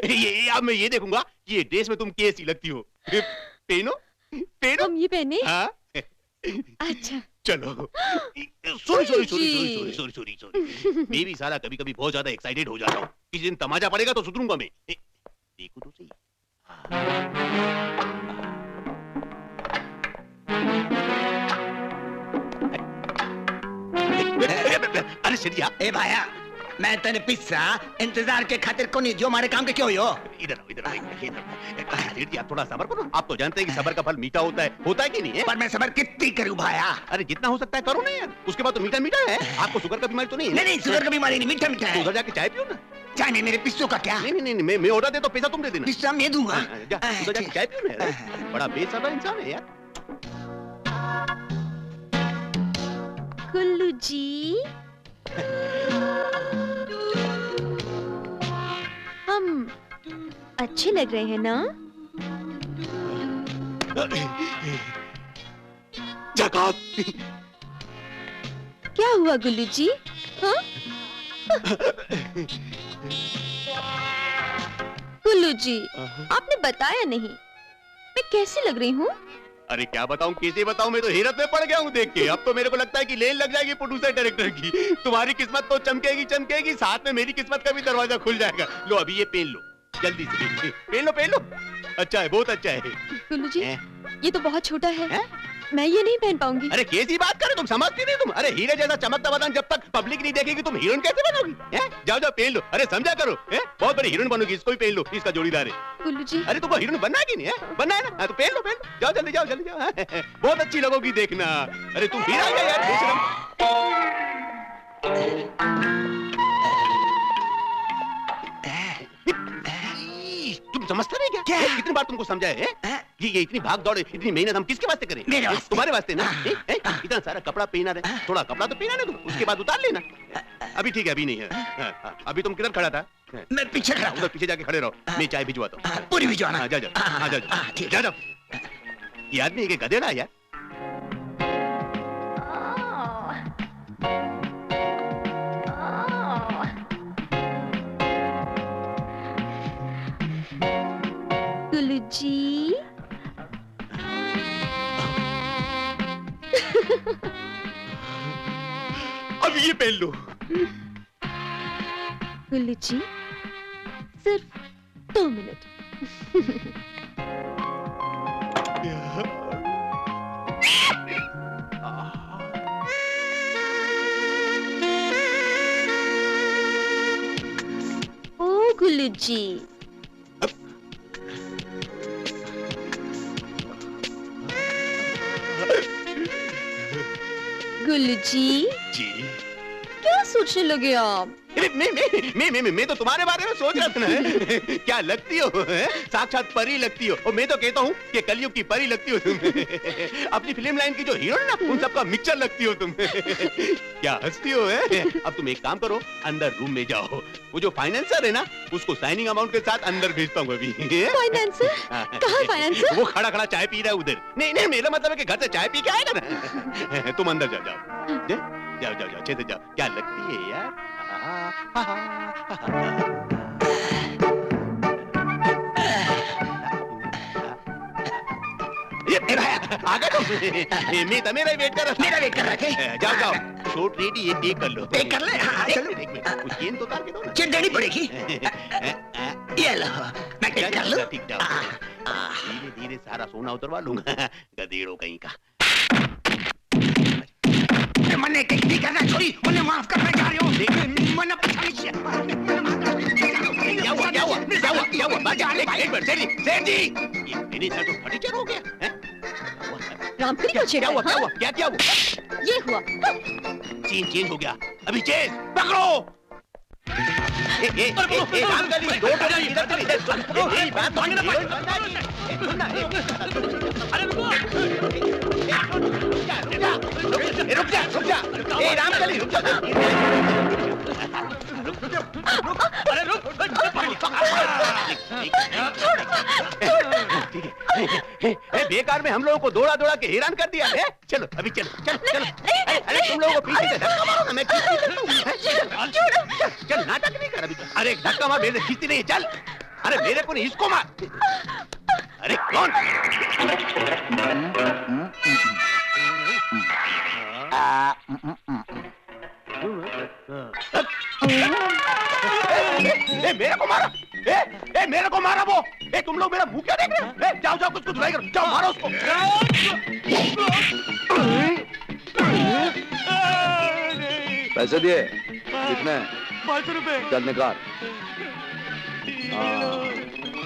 ये अब मैं ये देखूंगा कि ये ड्रेस में तुम कैसी लगती हो। पहनो। हम ये पहने? हाँ। अच्छा चलो। सॉरी। मैं भी साला कभी कभी बहुत ज्यादा एक्साइटेड हो जाता हूँ। किसी दिन तमाचा पड़ेगा तो सुधरूंगा मैं। देखो तो सही। अरे सिरिया ए भाया मैं तेने पिस्सा इंतजार के खातिर को नहीं जो हमारे काम के क्यों हो इधर इधर थोड़ा सब्र करो। आप तो जानते हैं कि सब्र का फल मीठा होता है कि नहीं है? पर मैं सब्र कितनी करूं भाया? अरे जितना हो सकता है करो ना यार, उसके बाद तो मीठा मीठा है। आपको शुगर का बीमारी तो नहीं है? नहीं शुगर का बीमारी नहीं, मीठा मीठा है। उधर जाके चाय पियो ना। चाय नहीं, मेरे पिस्सों का क्या? नहीं मैं ऑर्डर दे तो पैसा तुम दे देना। पिस्सा मैं दूंगा। उधर जाके चाय पियो ना। बड़ा बेसब्र इंसान है यार। गुल्लू जी, हम अच्छे लग रहे हैं ना? क्या हुआ गुल्लू जी? हाँ? गुल्लू जी, आपने बताया नहीं मैं कैसी लग रही हूँ? अरे क्या बताऊं, कैसे बताऊं, मैं तो हैरत में पड़ गया हूँ देख के। अब तो मेरे को लगता है कि लेन लग जाएगी प्रोड्यूसर डायरेक्टर की। तुम्हारी किस्मत तो चमकेगी, साथ में मेरी किस्मत का भी दरवाजा खुल जाएगा। लो अभी ये पेन लो, जल्दी से पेन लो। अच्छा है, बहुत अच्छा है। गुल्लू जी, ये तो बहुत छोटा है, मैं ये नहीं पहन पाऊंगी। अरे कैसी बात करे, तुम समझती नहीं तुम। अरे हीरे जैसा चमकता बदन जब तक पब्लिक नहीं देखेगी तुम हीरोइन कैसे बनोगी? जाओ पहन लो। अरे समझा करो, बहुत बड़ी हीरोइन बनोगी, इसको भी पहन लो, इसका जोड़ीदार है। गुल्लू जी, अरे तुमको हीरोइन बनना है कि नहीं है? बनना है ना? तो पहन लो, जाओ जल्दी जाओ। बहुत अच्छी लगोगी देखना। अरे तुम फिर आ गए यार। तुम समझते नहीं क्या? कितनी बार तुमको समझाया है? ये इतनी भाग दौड़, इतनी मेहनत हम किसके वास्ते करें? मेरे वास्ते। तुम्हारे वास्ते ना। इतना सारा कपड़ा पहना रहे, थोड़ा कपड़ा तो पहना तुम, उसके बाद उतार लेना। अभी ठीक है, अभी नहीं है। अभी तुम किधर खड़ा था? मैं पीछे खड़ा हूं। उधर पीछे जाके खड़े रहो, मैं चाय भिजवाता हूँ। पूरी भिजवाना। जाओ। ये आदमी एक गधेड़ा यार। गुल्लू जी, अब ये पहन लो। गुल्लू जी, सिर्फ 2 मिनट। ओ गुल्लू जी, गुल्लू जी, क्या सोचने लगे आप? मैं तो तुम्हारे बारे में सोच रहा था ना। क्या लगती हो, साक्षात परी लगती हो। और मैं तो कहता हूँ कि कलयुग की परी लगती हो तुम। अपनी फिल्म लाइन की जो हीरोइन ना, उन सबका मिक्सचर लगती हो तुम। क्या हंसती हो है? अब तुम एक काम करो, अंदर रूम में जाओ। वो जो फाइनेंसर है ना, उसको साइनिंग अमाउंट के साथ अंदर भेजता हूँ अभी। फाइनेंसर? कहाँ फाइनेंसर? वो खड़ा चाय पी रहा है उधर। नहीं मेरा मतलब है कि घर से चाय पी के आएगा ना। तुम अंदर जाओ, अच्छे से जाओ। क्या लगती है यार? आ गए तुम? मैं तो मेरा वेट कर रहा था। जाओ शॉट रेडी है, टेक कर लो। टेक कर ले। हाँ, चलो। कुछ चेन तो उतार के दो ना। चेन देनी पड़ेगी। ये लो, मैं टेक कर लूं। ठीक जाओ। धीरे सारा सोना उतरवा लूंगा। गधेड़ों कहीं का। मैंने टेक नहीं करना छोड़ी, मैंने माफ करना चाह रही हूँ। मैंने क्या हुआ? सेठ जी, ये मेरे साथ तो फटीचर हो गया। रामपुरी को छेड़ा। क्या हुआ? ये हुआ। चेंज हो गया। अभी चेंज पकड़ो। रुक जा। रामकली रुक जा। अरे रुक। बेकार में हम लोगों को दौड़ा के हैरान कर दिया है। चलो अभी चलो। अरे तुम लोगों को पीछे से धक्का मारो ना, मैं चल नाटक नहीं कर अभी। अरे धक्का मार, मेरे खींचती नहीं। चल, अरे मेरे को नहीं, इसको मार। अरे कौन? मेरे को मारा। मेरे को मारा वो। तुम लोग मेरा मुंह क्या देख रहे हो? जाओ जाओ, कुछ धुलाई करो, जाओ मारो उसको। पैसे दिए? कितने? 5 रुपए। चल निकाल। हाँ,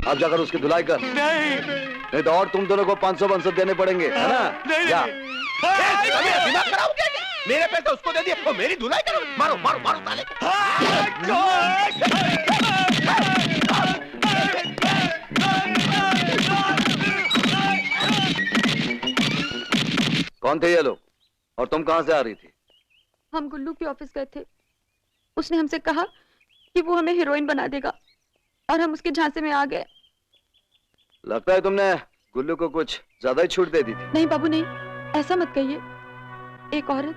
अब जाकर उसकी धुलाई कर। नहीं तो और तुम दोनों को 500 देने पड़ेंगे, है ना? नहीं, जा। दिमाग खराब हो गया? मेरे पैसे उसको दे दिए, तो मेरी धुलाई करो। मारो मारो मारो साले को। कौन थे ये लोग और तुम कहां से आ रही थी? हम गुल्लू के ऑफिस गए थे। उसने हमसे कहा कि वो हमें हीरोइन बना देगा और हम उसके झांसे में आ गए। लगता है तुमने गुल्लू को कुछ ज्यादा ही छूट दे दी थी। नहीं बाबू नहीं, ऐसा मत कहिए। एक औरत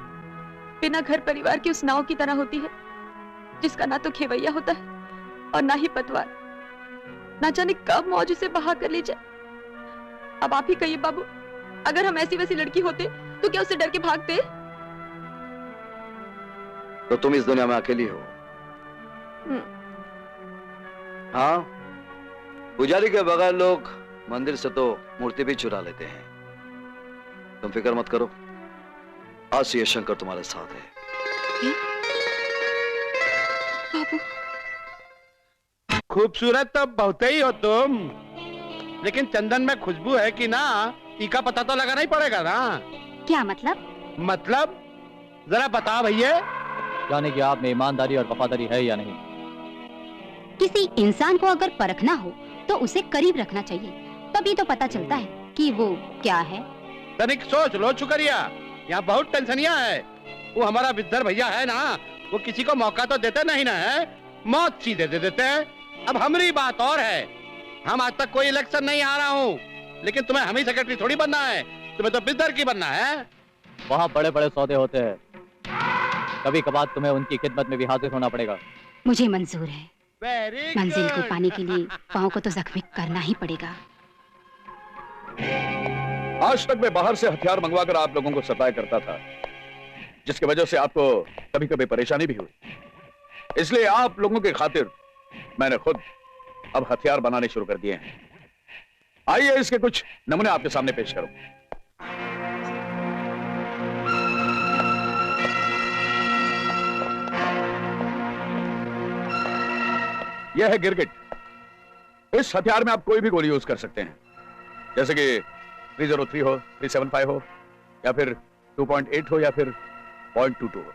बिना घर परिवार की उस नाव की तरह होती है जिसका ना तो खेवैया होता है और ना ही पतवार। ना जाने कब मौज उसे बहा कर ले जाए। अब आप ही कहिए बाबू, अगर हम ऐसी वैसी लड़की होते तो क्या उससे डर के भागते? तो तुम इस दुनिया में अकेली हो। हाँ, पुजारी के बगैर लोग मंदिर से तो मूर्ति भी चुरा लेते हैं। तुम फिक्र मत करो, आज से ये शंकर तुम्हारे साथ है। बाबू खूबसूरत तो बहुत ही हो तुम, लेकिन चंदन में खुशबू है कि ना, इसका पता तो लगाना ही पड़ेगा ना। क्या मतलब? मतलब जरा बता भैया। यानी कि आप में ईमानदारी और वफादारी है या नहीं? किसी इंसान को अगर परखना हो तो उसे करीब रखना चाहिए, तभी तो पता चलता है कि वो क्या है। तनिक सोच लो शुक्रिया, यहाँ बहुत टेंशनिया है। वो हमारा विद्यर भैया है ना, वो किसी को मौका तो देते नहीं ना है, मौत सीधे दे देते हैं। अब हमारी बात और है, हम आज तक कोई इलेक्शन नहीं हारा हूँ, लेकिन तुम्हें हम ही सेक्रेटरी थोड़ी बनना है, तुम्हें तो विद्यर की बनना है। वहाँ बड़े बड़े सौदे होते हैं, कभी कभार तुम्हें उनकी खिदमत में भी हाजिर होना पड़ेगा। मुझे मंजूर है। Very मंजिल को good. पाने के लिए पाँव को तो जख्मी करना ही पड़ेगा। आज तक मैं बाहर से हथियार मंगवाकर आप लोगों को सताया करता था, जिसकी वजह से आपको कभी कभी परेशानी भी हुई। इसलिए आप लोगों की खातिर मैंने खुद अब हथियार बनाने शुरू कर दिए हैं। आइए इसके कुछ नमूने आपके सामने पेश करूं। यह है गिरगिट। इस हथियार में आप कोई भी गोली यूज कर सकते हैं, जैसे कि 303 हो, 375 हो, या फिर 2.8 हो, या फिर 0.22 हो।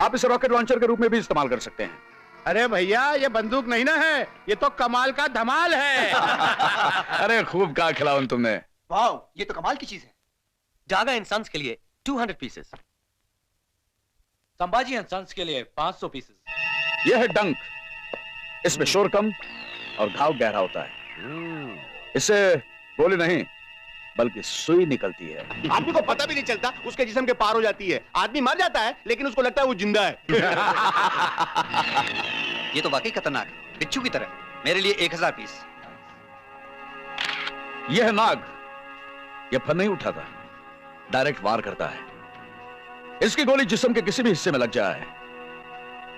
आप इसे रॉकेट लॉन्चर के रूप में भी इस्तेमाल कर सकते हैं। अरे भैया, ये बंदूक नहीं ना है, ये तो कमाल का धमाल है। अरे खूब कहा खिलावन तुमने। वाह, ये तो कमाल की चीज है। जागा एंड सन्स के लिए 200 पीसेस, संभाजी एंड सन्स के लिए 500 पीसेस। यह है डंक। इसमें शोर कम और घाव गहरा होता है। इससे गोली नहीं बल्कि सुई निकलती है। आदमी को पता भी नहीं चलता, उसके जिस्म के पार हो जाती है। आदमी मर जाता है लेकिन उसको लगता है वो जिंदा है। ये तो वाकई खतरनाक है, बिच्छू की तरह। मेरे लिए 1000 पीस। यह नाग, यह फन नहीं उठाता, डायरेक्ट वार करता है। इसकी गोली जिस्म के किसी भी हिस्से में लग जाए,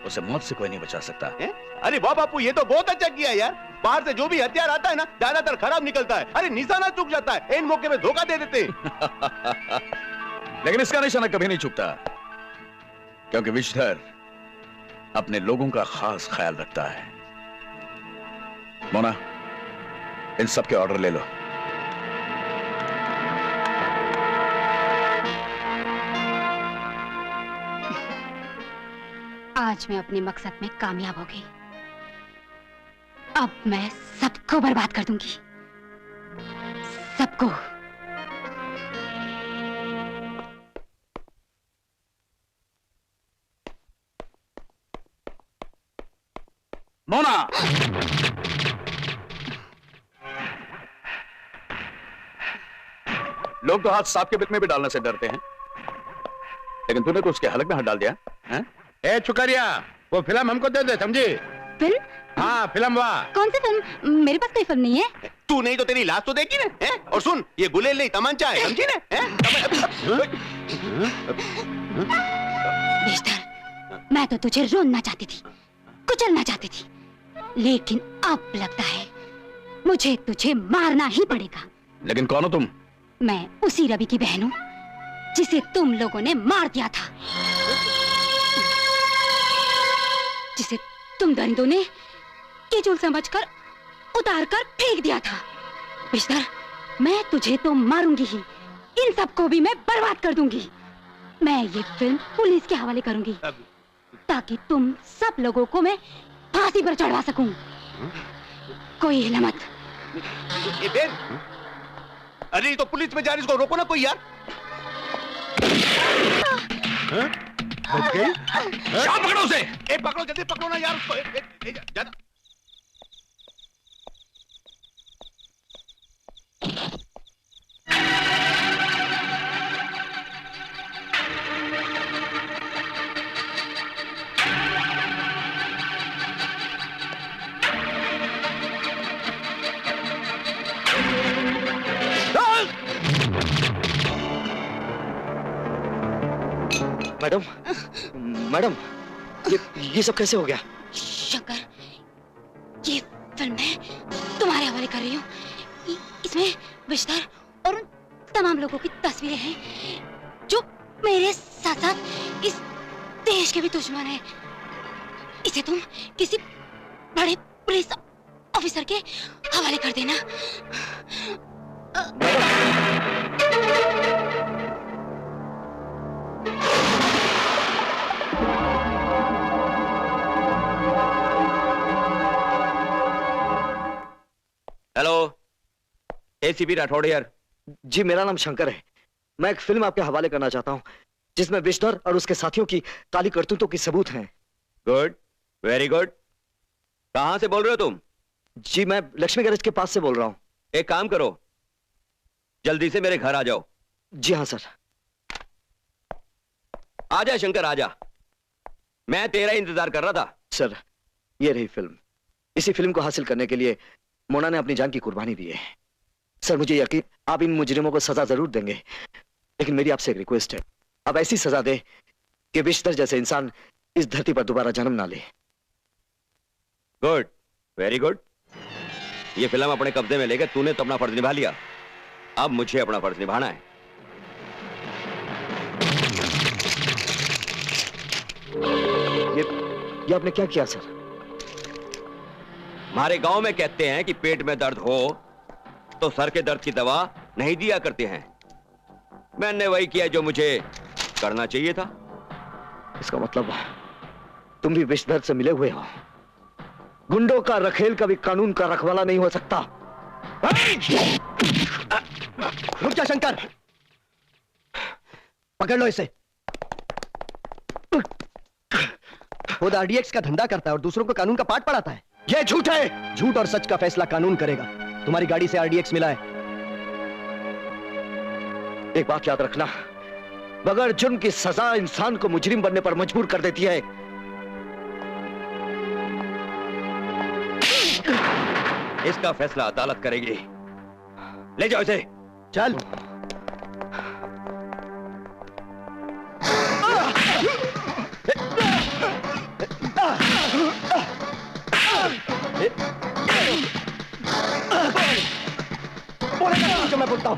उसे मौत से कोई नहीं बचा सकता। अरे वाह बापू, ये तो बहुत अच्छा किया यार। बाहर से जो भी हथियार आता है ना, ज्यादातर खराब निकलता है। अरे निशाना चूक जाता है, इन मौके में धोखा दे देते। लेकिन इसका निशाना कभी नहीं चूकता, क्योंकि विषधर अपने लोगों का खास ख्याल रखता है। मोना, इन सब के ऑर्डर ले लो। आज मैं अपने मकसद में कामयाब हो गई। अब मैं सबको बर्बाद कर दूंगी, सबको। मोना, लोग तो हाथ सांप के बिल में भी डालने से डरते हैं, लेकिन तूने तो उसके हलक में हाथ डाल दिया है? ए चुकरिया, वो फिल्म हमको दे दे, समझी? फिल्म? हाँ, फिल्म। वाह, कौन सी फिल्म? मेरे पास कोई फिल्म नहीं है। तू नहीं तो तेरी लाश तो देखी ना। और सुन, ये गुलेल नहीं तमंचा है, समझी ना? बेशतर, मैं तो तुझे रोनना चाहती थी, कुचलना चाहती थी, लेकिन अब लगता है मुझे तुझे मारना ही पड़ेगा। लेकिन कौन हो तुम? मैं उसी रवि की बहन हूँ जिसे तुम लोगों ने मार दिया था, जिसे तुम दरिंदों ने कीचुल समझकर उतार कर फेंक दिया था। विश्तर, मैं तुझे तो मारूंगी ही, इन सबको भी मैं बर्बाद कर दूंगी। मैं ये फिल्म पुलिस के हवाले करूंगी ताकि तुम सब लोगों को मैं फांसी पर चढ़वा सकूं। कोई हिला मत। ये बेन, अरे तो पुलिस में जा रही, इसको रोको ना कोई यार। बच गई? शाम पकड़ो उसे। पकड़ो, जल्दी पकड़ो ना यार उसको। जाना। मैडम, मैडम, ये सब कैसे हो गया? शंकर, ये फिल्म मैं तुम्हारे हवाले कर रही हूँ। इसमें विश्तर और उन तमाम लोगों की तस्वीरें हैं जो मेरे साथ साथ इस देश के भी दुश्मन हैं। इसे तुम किसी बड़े पुलिस ऑफिसर के हवाले कर देना। हेलो, एसीपी राठौड़ यार। जी, मेरा नाम शंकर है। मैं एक फिल्म आपके हवाले करना चाहता हूँ जिसमें विश्तर और उसके साथियों की काली करतूतों की सबूत हैं। Good, very good. कहां से बोल रहे हो तुम? जी, मैं लक्ष्मी गैरेज के पास से बोल रहा हूँ। एक काम करो, जल्दी से मेरे घर आ जाओ। जी हाँ सर। आजा शंकर, आजा। मैं तेरा इंतजार कर रहा था। सर, ये रही फिल्म। इसी फिल्म को हासिल करने के लिए मोना ने अपनी जान की कुर्बानी दी है। सर, मुझे यकीन आप इन मुजरिमों को सजा जरूर देंगे, लेकिन मेरी आपसे एक रिक्वेस्ट है, आप ऐसी सजा दे कि विश्तर जैसे इंसान इस धरती पर दोबारा जन्म ना ले। Good, very good. ये फिल्म अपने कब्जे में लेकर तूने तो अपना फर्ज निभा लिया, अब मुझे अपना फर्ज निभाना है। ये आपने क्या किया सर? हमारे गांव में कहते हैं कि पेट में दर्द हो तो सर के दर्द की दवा नहीं दिया करते हैं। मैंने वही किया जो मुझे करना चाहिए था। इसका मतलब तुम भी विश्वदर्द से मिले हुए हो। गुंडों का रखेल कभी कानून का रखवाला नहीं हो सकता। रुक जा शंकर, पकड़ लो इसे। खुद आरडीएक्स का धंधा करता है और दूसरों को कानून का पाठ पढ़ाता है। यह झूठ है। झूठ और सच का फैसला कानून करेगा। तुम्हारी गाड़ी से आरडीएक्स मिला है। एक बात याद रखना, बगैर जुर्म की सजा इंसान को मुजरिम बनने पर मजबूर कर देती है। इसका फैसला अदालत करेगी। ले जाओ इसे। चल। जो मैं बोलता हूं।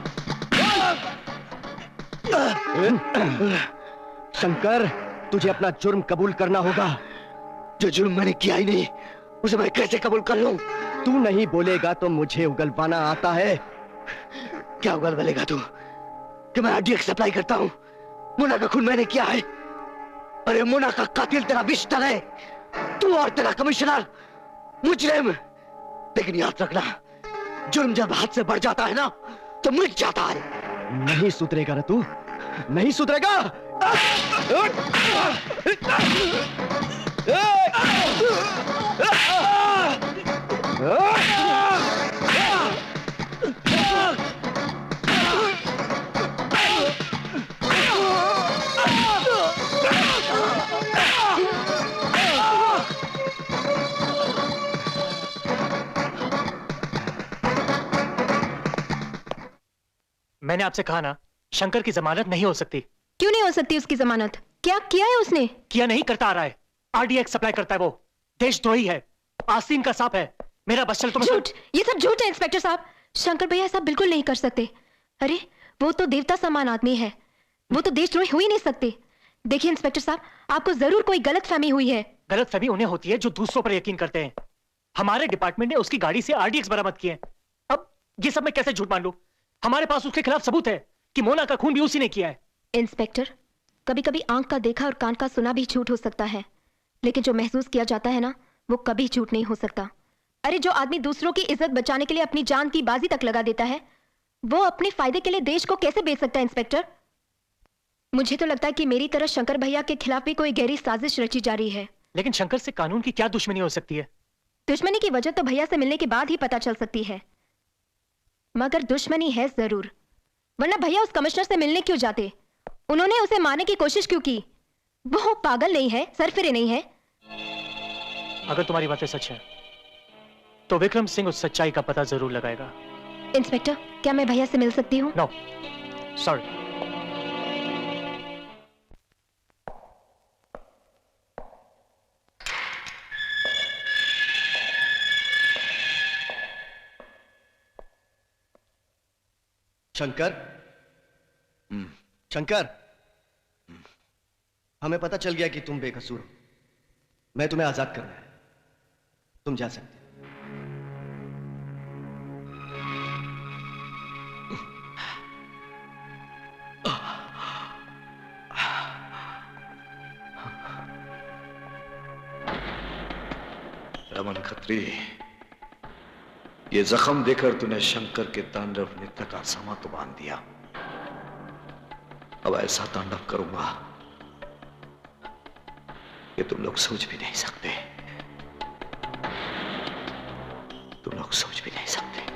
शंकर, तुझे अपना जुर्म कबूल करना होगा। जो जुर्म मैंने किया ही नहीं, उसे मैं कैसे कबूल कर लूं? तू नहीं बोलेगा तो मुझे उगलवाना आता है। क्या उगलवालेगा तू? कि मैं आरडीएक्स सप्लाई करता हूं। मुन्ना का खून मैंने किया है। अरे मुन्ना का कातिल तेरा विश्तर है, तू और तेरा कमिश्नर मुजरिम। लेकिन याद रखना, जुर्म जब हाथ से बढ़ जाता है ना तो मिट जाता है। नहीं सुधरेगा ना तू, नहीं सुधरेगा। मैंने आपसे कहा ना, शंकर की जमानत नहीं हो सकती। क्यों नहीं हो सकती उसकी जमानत? क्या किया है उसने? किया नहीं, करता आ रहा है। आरडीएक्स सप्लाई करता है वो। देशद्रोही है, आस्तीन का सांप है। मेरा बस चल तो झूठ, ये सब झूठ है इंस्पेक्टर साहब। शंकर भैया ऐसा बिल्कुल नहीं कर सकते। अरे वो तो देवता समान आदमी है, वो तो देशद्रोही हो ही नहीं सकते। देखिए इंस्पेक्टर साहब, आपको जरूर कोई गलतफहमी हुई है। गलतफहमी उन्हें होती है जो दूसरों पर यकीन करते हैं। हमारे डिपार्टमेंट ने उसकी गाड़ी से आरडीएक्स बरामद किए हैं। अब ये सब मैं कैसे झूठ मान लूं? हमारे पास उसके खिलाफ सबूत है कि मोना का खून भी उसी ने किया है। इंस्पेक्टर, कभी कभी आंख का देखा और कान का सुना भी झूठ हो सकता है, लेकिन जो महसूस किया जाता है ना, वो कभी झूठ नहीं हो सकता। अरे जो आदमी दूसरों की इज्जत बचाने के लिए अपनी जान की बाजी तक लगा देता है, वो अपने फायदे के लिए देश को कैसे बेच सकता है इंस्पेक्टर? मुझे तो लगता है कि मेरी तरह शंकर भैया के खिलाफ भी कोई गहरी साजिश रची जा रही है। लेकिन शंकर से कानून की क्या दुश्मनी हो सकती है? दुश्मनी की वजह तो भैया से मिलने के बाद ही पता चल सकती है, मगर दुश्मनी है जरूर। वरना भैया उस कमिश्नर से मिलने क्यों जाते? उन्होंने उसे मारने की कोशिश क्यों की? वो पागल नहीं है, सरफिरे नहीं है। अगर तुम्हारी बातें सच है तो विक्रम सिंह उस सच्चाई का पता जरूर लगाएगा। इंस्पेक्टर, क्या मैं भैया से मिल सकती हूँ? No, sorry. शंकर, शंकर, हमें पता चल गया कि तुम बेकसूर हो। मैं तुम्हें आजाद करना है, तुम जा सकते हो। रमन खत्री, ये जख्म देकर तूने शंकर के तांडव नृत्य का समा तो बांध दिया। अब ऐसा तांडव करूंगा कि तुम लोग सोच भी नहीं सकते, तुम लोग सोच भी नहीं सकते।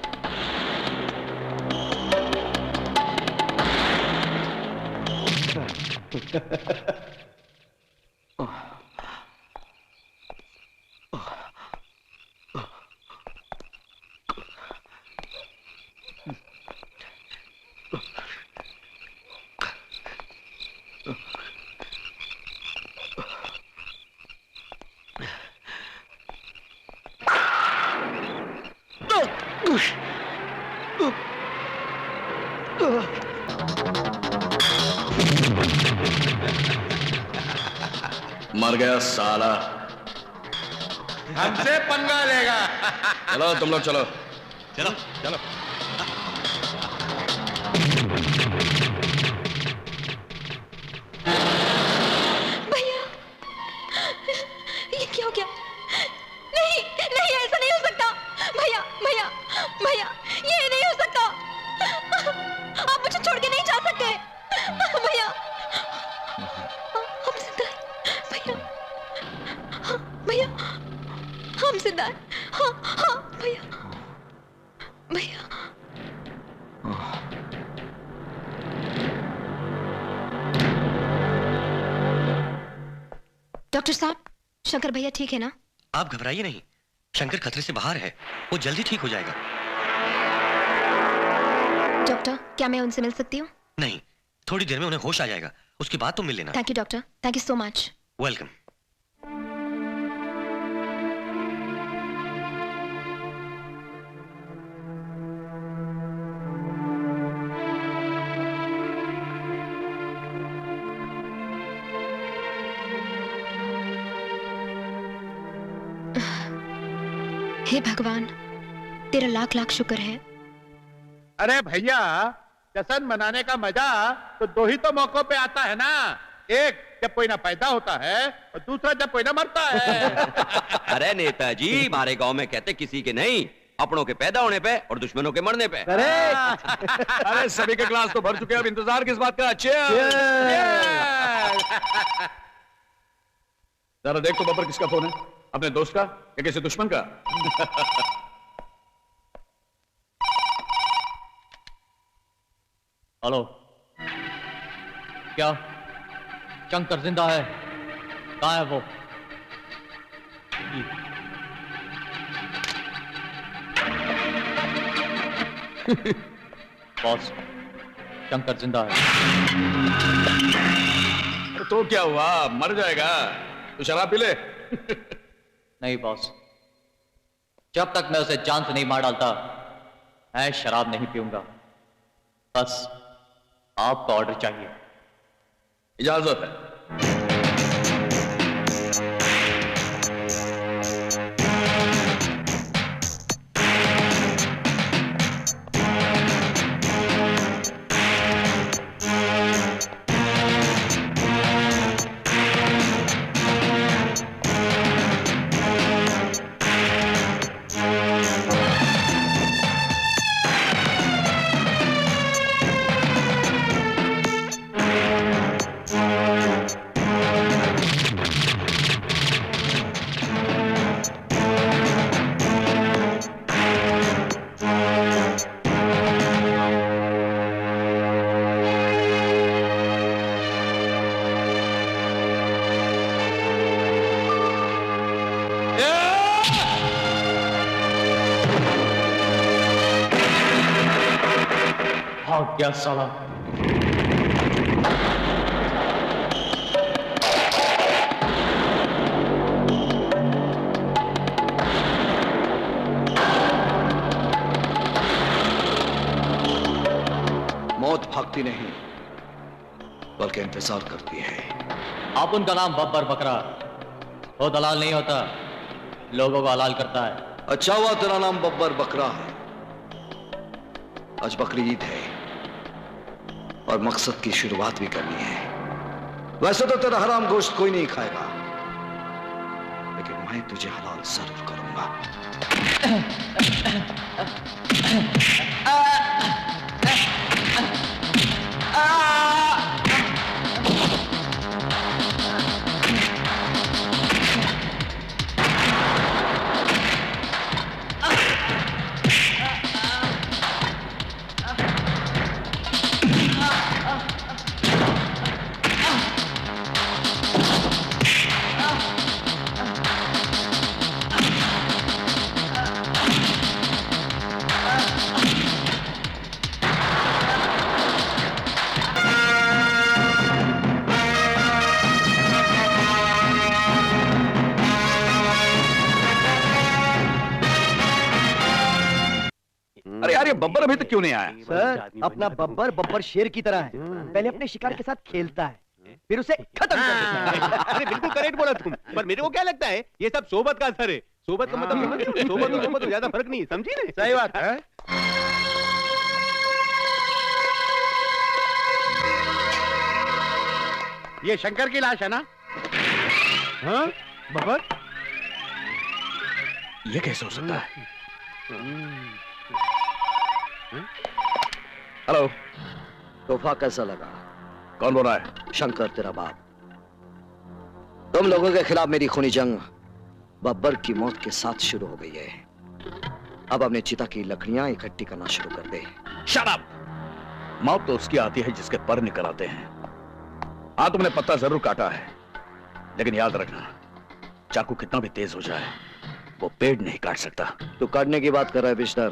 मर गया साला। हमसे पंगा लेगा। चलो तुम लोग चलो। चलो चलो। भैया, ये क्या हो गया? नहीं नहीं, ऐसा नहीं हो सकता। भैया भैया भैया, ये नहीं हो सकता। आप मुझे छोड़ के नहीं जा सकते। भैया, हम जिंदा हैं। भैया, हाँ, भैया, हम जिंदा हैं। हाँ हाँ भैया, भैया। डॉक्टर साहब, शंकर भैया ठीक है ना? आप घबराइए नहीं, शंकर खतरे से बाहर है, वो जल्दी ठीक हो जाएगा। डॉक्टर, क्या मैं उनसे मिल सकती हूँ? नहीं, थोड़ी देर में उन्हें होश आ जाएगा, उसके बाद तुम मिल लेना। Thank you doctor, thank you so much. Welcome. हे भगवान, तेरा लाख लाख शुक्र है। अरे भैया, जश्न मनाने का मजा तो दो ही तो मौकों पे आता है ना। एक जब कोई ना पैदा होता है और दूसरा जब कोई ना मरता है। अरे नेताजी, हमारे गांव में कहते किसी के नहीं, अपनों के पैदा होने पे और दुश्मनों के मरने पे। अरे सभी के ग्लास तो भर चुके हैं, अब इंतजार किस बात का? जरा देख तो बब्बर, किसका फोन है? अपने दोस्त का या किसी दुश्मन का? हेलो, क्या शंकर जिंदा है? कहाँ है वो? बॉस, शंकर जिंदा है। तो क्या हुआ, मर जाएगा? तू शराब पी ले। नहीं बॉस, जब तक मैं उसे जान से नहीं मार डालता मैं शराब नहीं पीऊंगा। बस आपका ऑर्डर चाहिए। इजाजत है। क्या साला? मौत भागती नहीं बल्कि इंतजार करती है। आप उनका नाम बब्बर बकरा, वो दलाल नहीं होता, लोगों को हलाल करता है। अच्छा हुआ तेरा नाम बब्बर बकरा है। आज बकरी ईद है और मकसद की शुरुआत भी करनी है। वैसे तो तेरा हराम गोश्त कोई नहीं खाएगा, लेकिन मैं तुझे हलाल जरूर करूंगा। बब्बर अभी तक क्यों नहीं आया? सर, अपना बब्बर शेर की तरह है। पहले अपने शिकार के साथ खेलता है, फिर उसे खत्म कर देता है। अरे बिल्कुल करेक्ट बोला तुम, पर मेरे को क्या लगता है ये सब सोबत का असर है। सोबत का मतलब समझ रहे हो? सोबत और सोबत ज्यादा फर्क नहीं है, समझी ना? सही बात है। ये शंकर की लाश है ना? हाँ बब्बर, ये कैसे हो सकता है? हेलो, तोहफा कैसा लगा? कौन बोल रहा है? शंकर, तेरा बाप। तुम लोगों के खिलाफ मेरी खूनी जंग बब्बर की मौत के साथ शुरू हो गई है। अब अपने चिता की लकड़ियां इकट्ठी करना शुरू कर दे। Shut up! मौत तो उसकी आती है जिसके पर निकल आते हैं। हाँ, तुमने पत्ता जरूर काटा है, लेकिन याद रखना, चाकू कितना भी तेज हो जाए वो पेड़ नहीं काट सकता। तू काटने की बात कर रहा है बिस्तर?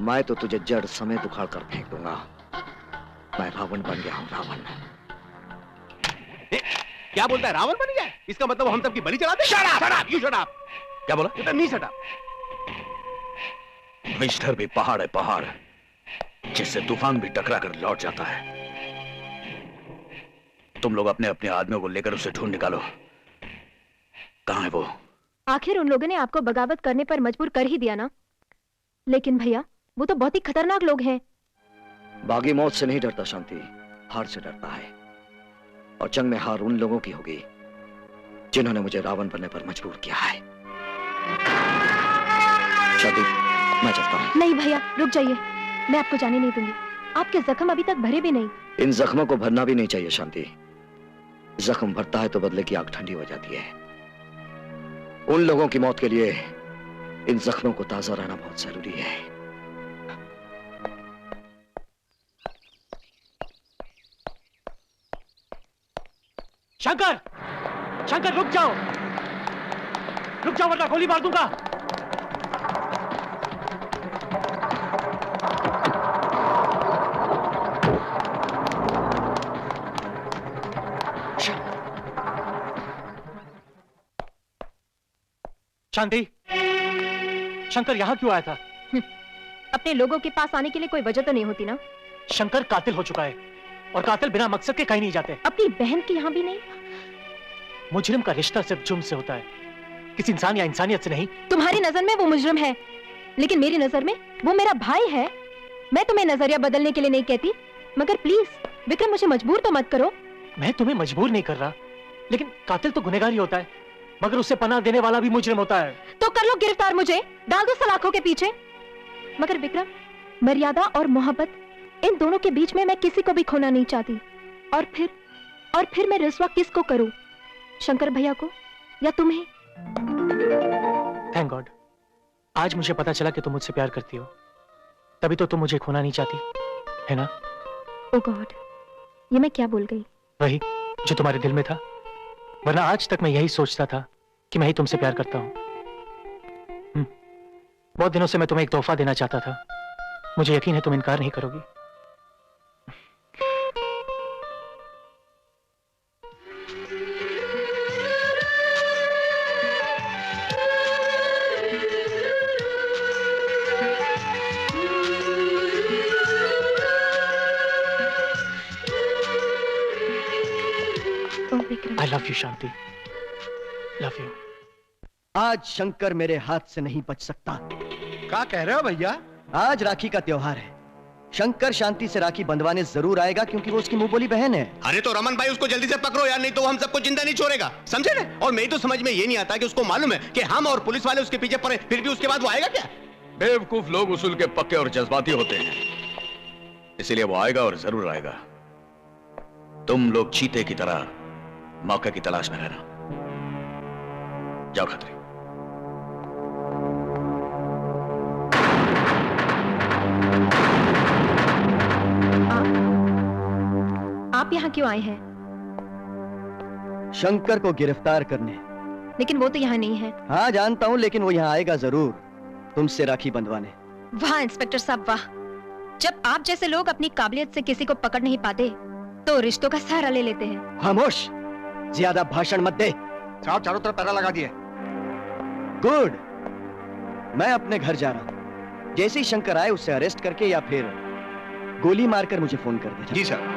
मैं तो तुझे जड़ समेत उखाड़ कर फेंक दूंगा। मैं रावण बन गया हूं, रावण। क्या बोलता है? रावण बन गया? इसका मतलब हम सब की बलि चढ़ा दे? Shut up! You shut up! क्या बोला? नहीं शट अप। मिस्टर भी पहाड़ है, पहाड़ जिससे तूफान भी टकरा कर लौट जाता है। तुम लोग अपने अपने आदमियों को लेकर उसे ढूंढ निकालो। कहां है वो? आखिर उन लोगों ने आपको बगावत करने पर मजबूर कर ही दिया ना। लेकिन भैया, वो तो बहुत ही खतरनाक लोग हैं। बागी मौत से नहीं डरता शांति, हार से डरता है। और जंग में हार उन लोगों की होगी जिन्होंने मुझे रावण बनने पर मजबूर किया है। शांति, मैं चलता हूँ। नहीं भैया, रुक जाइए, मैं आपको जाने नहीं दूंगी। आपके जख्म अभी तक भरे भी नहीं। इन जख्मों को भरना भी नहीं चाहिए शांति। जख्म भरता है तो बदले की आग ठंडी हो जाती है। उन लोगों की मौत के लिए इन जख्मों को ताजा रहना बहुत जरूरी है। शंकर, शंकर रुक जाओ, रुक जाओ वरना गोली मार दूंगा। शांति, शंकर यहाँ क्यों आया था? अपने लोगों के पास आने के लिए कोई वजह तो नहीं होती ना। शंकर कातिल हो चुका है और कातिल बिना मकसद के कहीं नहीं जाते। अपनी बहन के यहाँ भी नहीं। मुजरिम का रिश्ता सिर्फ जुर्म से होता है, किसी इंसान या इंसानियत से नहीं। तुम्हारी नजर में वो मुजरिम है, लेकिन मेरी नजर में वो मेरा भाई है। मैं तुम्हें नजरिया बदलने के लिए नहीं कहती, मगर प्लीज विक्रम मुझे मजबूर तो मत करो। मैं तुम्हें मजबूर नहीं कर रहा, लेकिन कातिल तो गुनहगार ही होता है, मगर उसे पनाह देने वाला भी मुजरिम होता है। तो कर लो गिरफ्तार, मुझे डाल दो सलाखों के पीछे। मगर विक्रम, मर्यादा और मोहब्बत, इन दोनों के बीच में मैं किसी को भी खोना नहीं चाहती। और फिर मैं रुसवा किसको करूं? शंकर भैया को या तुम्हें? थैंक गॉड, आज मुझे पता चला कि तुम मुझसे प्यार करती हो, तभी तो तुम मुझे खोना नहीं चाहती, है ना? ओ गॉड, ये मैं क्या बोल गई? वही जो तुम्हारे दिल में था, वरना आज तक मैं यही सोचता था कि मैं ही तुमसे प्यार करता हूँ। बहुत दिनों से मैं तुम्हें एक तोहफा देना चाहता था, मुझे यकीन है तुम इनकार नहीं करोगी। I love you, Shanti, love you। आज शंकर मेरे हाथ से नहीं बच सकता। क्या कह रहे हो भैया? आज राखी का त्योहार है, शंकर शांति से राखी बंधवाने जरूर आएगा, क्योंकि वो उसकी मुंह बोली बहन है। अरे तो रमन भाई उसको जल्दी से पकड़ो यार, नहीं तो हम सबको जिंदा नहीं छोड़ेगा, समझे ना? और मेरी तो समझ में ये नहीं आता कि उसको मालूम है कि हम और पुलिस वाले उसके पीछे पड़े, फिर भी उसके बाद वो आएगा क्या? बेवकूफ लोग उसूल के पक्के और जज्बाती होते हैं, इसीलिए वो आएगा और जरूर आएगा। तुम लोग चीते की तरह मौके की तलाश में रहना। जाओ खतरे। आप यहाँ क्यों आए हैं? शंकर को गिरफ्तार करने। लेकिन वो तो यहाँ नहीं है। हाँ जानता हूँ, लेकिन वो यहाँ आएगा जरूर, तुमसे राखी बंधवाने। वाह इंस्पेक्टर साहब वाह, जब आप जैसे लोग अपनी काबिलियत से किसी को पकड़ नहीं पाते तो रिश्तों का सहारा ले लेते हैं। खामोश, ज्यादा भाषण मत दे। साहब चारों तरफ पहरा लगा दिए। गुड, मैं अपने घर जा रहा हूँ, जैसे ही शंकर आए उससे अरेस्ट करके या फिर गोली मारकर मुझे फोन कर देना। जी सर।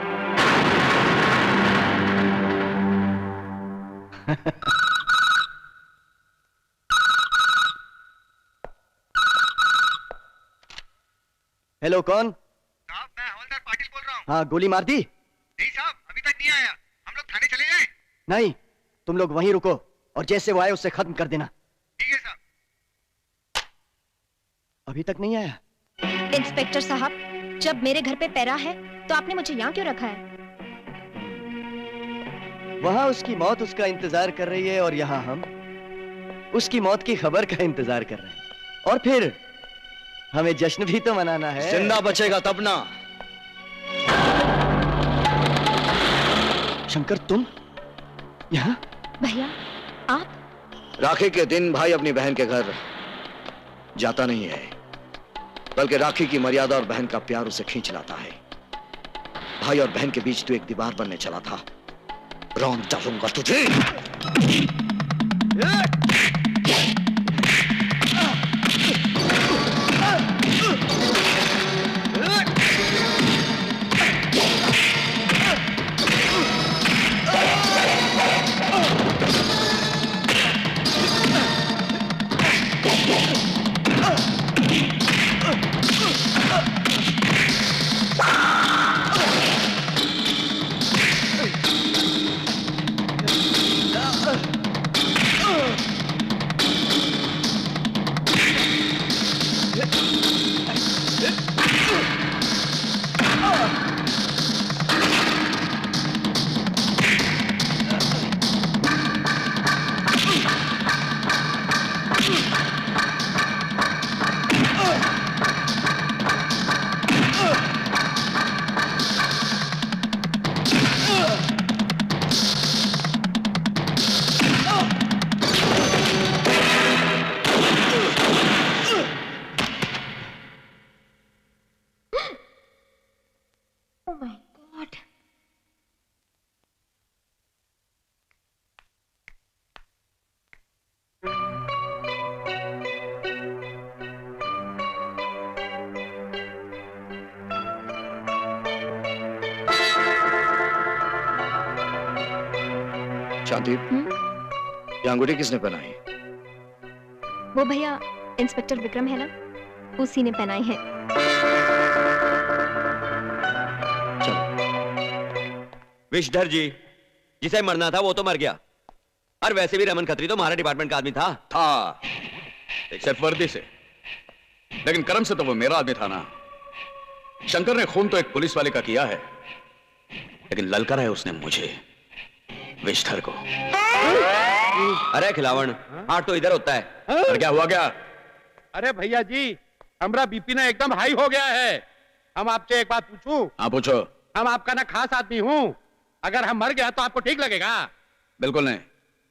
हेलो, कौन? साहब मैं हवलदार पाटिल बोल रहा हूँ। हाँ, गोली मार दी? नहीं साहब, अभी तक नहीं आया। हम लोग थाने चले जाएं? नहीं, तुम लोग वहीं रुको और जैसे वो आए उससे खत्म कर देना। ठीक है साहब। अभी तक नहीं आया? इंस्पेक्टर साहब, जब मेरे घर पे पैरा है तो आपने मुझे यहाँ क्यों रखा है? वहाँ उसकी मौत उसका इंतजार कर रही है और यहाँ हम उसकी मौत की खबर का इंतजार कर रहे हैं। और फिर हमें जश्न भी तो मनाना है। जिंदा बचेगा तब ना। शंकर, तुम यहाँ? भैया आप? राखी के दिन भाई अपनी बहन के घर जाता नहीं है, बल्कि राखी की मर्यादा और बहन का प्यार उसे खींच लाता है। भाई और बहन के बीच तू एक दीवार बनने चला था, रौन डालूंगा तुझे। शांति, ये अंगूठी किसने पहनाई? वो भैया इंस्पेक्टर विक्रम है ना, उसी ने पहनाई है। विषधर जी, जिसे मरना था वो तो मर गया। और वैसे भी रमन खत्री तो हमारे डिपार्टमेंट का आदमी था। सिर्फ वर्दी से, लेकिन कर्म से तो वो मेरा आदमी था ना। शंकर ने खून तो एक पुलिस वाले का किया है, लेकिन ललकारा है उसने मुझे, विषधर को। अरे खिलावन, हार्ट तो इधर होता है। और क्या हुआ क्या? अरे भैया जी, हमारा बीपी ना एकदम हाई हो गया है। हम आपसे एक बात पूछूं? हाँ पूछो। हम आपका ना खास आदमी हूँ, अगर हम मर गया तो आपको ठीक लगेगा? बिल्कुल नहीं।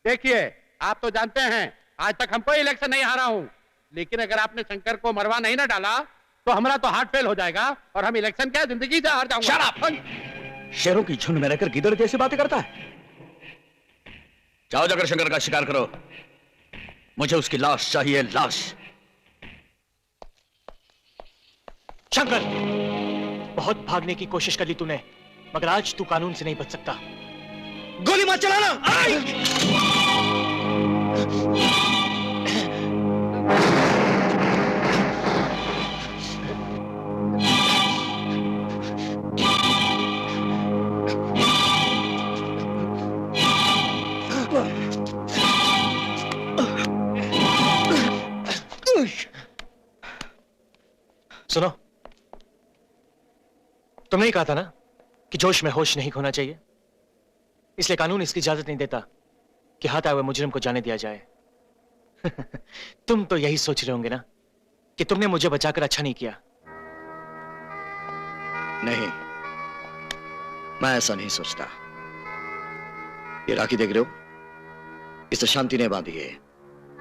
देखिए, आप तो जानते हैं आज तक हम कोई इलेक्शन नहीं हारा हूँ, लेकिन अगर आपने शंकर को मरवा नहीं ना डाला तो हमारा तो हार्ट फेल हो जाएगा और हम इलेक्शन क्या जिंदगी से हार जाऊंगा। Shut up! शेरों की झुंड में रहकर गिदड़ जैसी बातें करता है। जाओ जाकर शंकर का शिकार करो, मुझे उसकी लाश चाहिए, लाश। शंकर, बहुत भागने की कोशिश कर ली तूने, मगर आज तू कानून से नहीं बच सकता। गोली मत चलाना। सुनो, तुमने ही कहा था ना कि जोश में होश नहीं खोना चाहिए, इसलिए कानून इसकी इजाजत नहीं देता कि हाथ आए हुए मुजरिम को जाने दिया जाए। तुम तो यही सोच रहे होंगे ना कि तुमने मुझे बचाकर अच्छा नहीं किया। नहीं, मैं ऐसा नहीं सोचता। ये राखी देख रहे हो, इसे शांति ने बांधी है,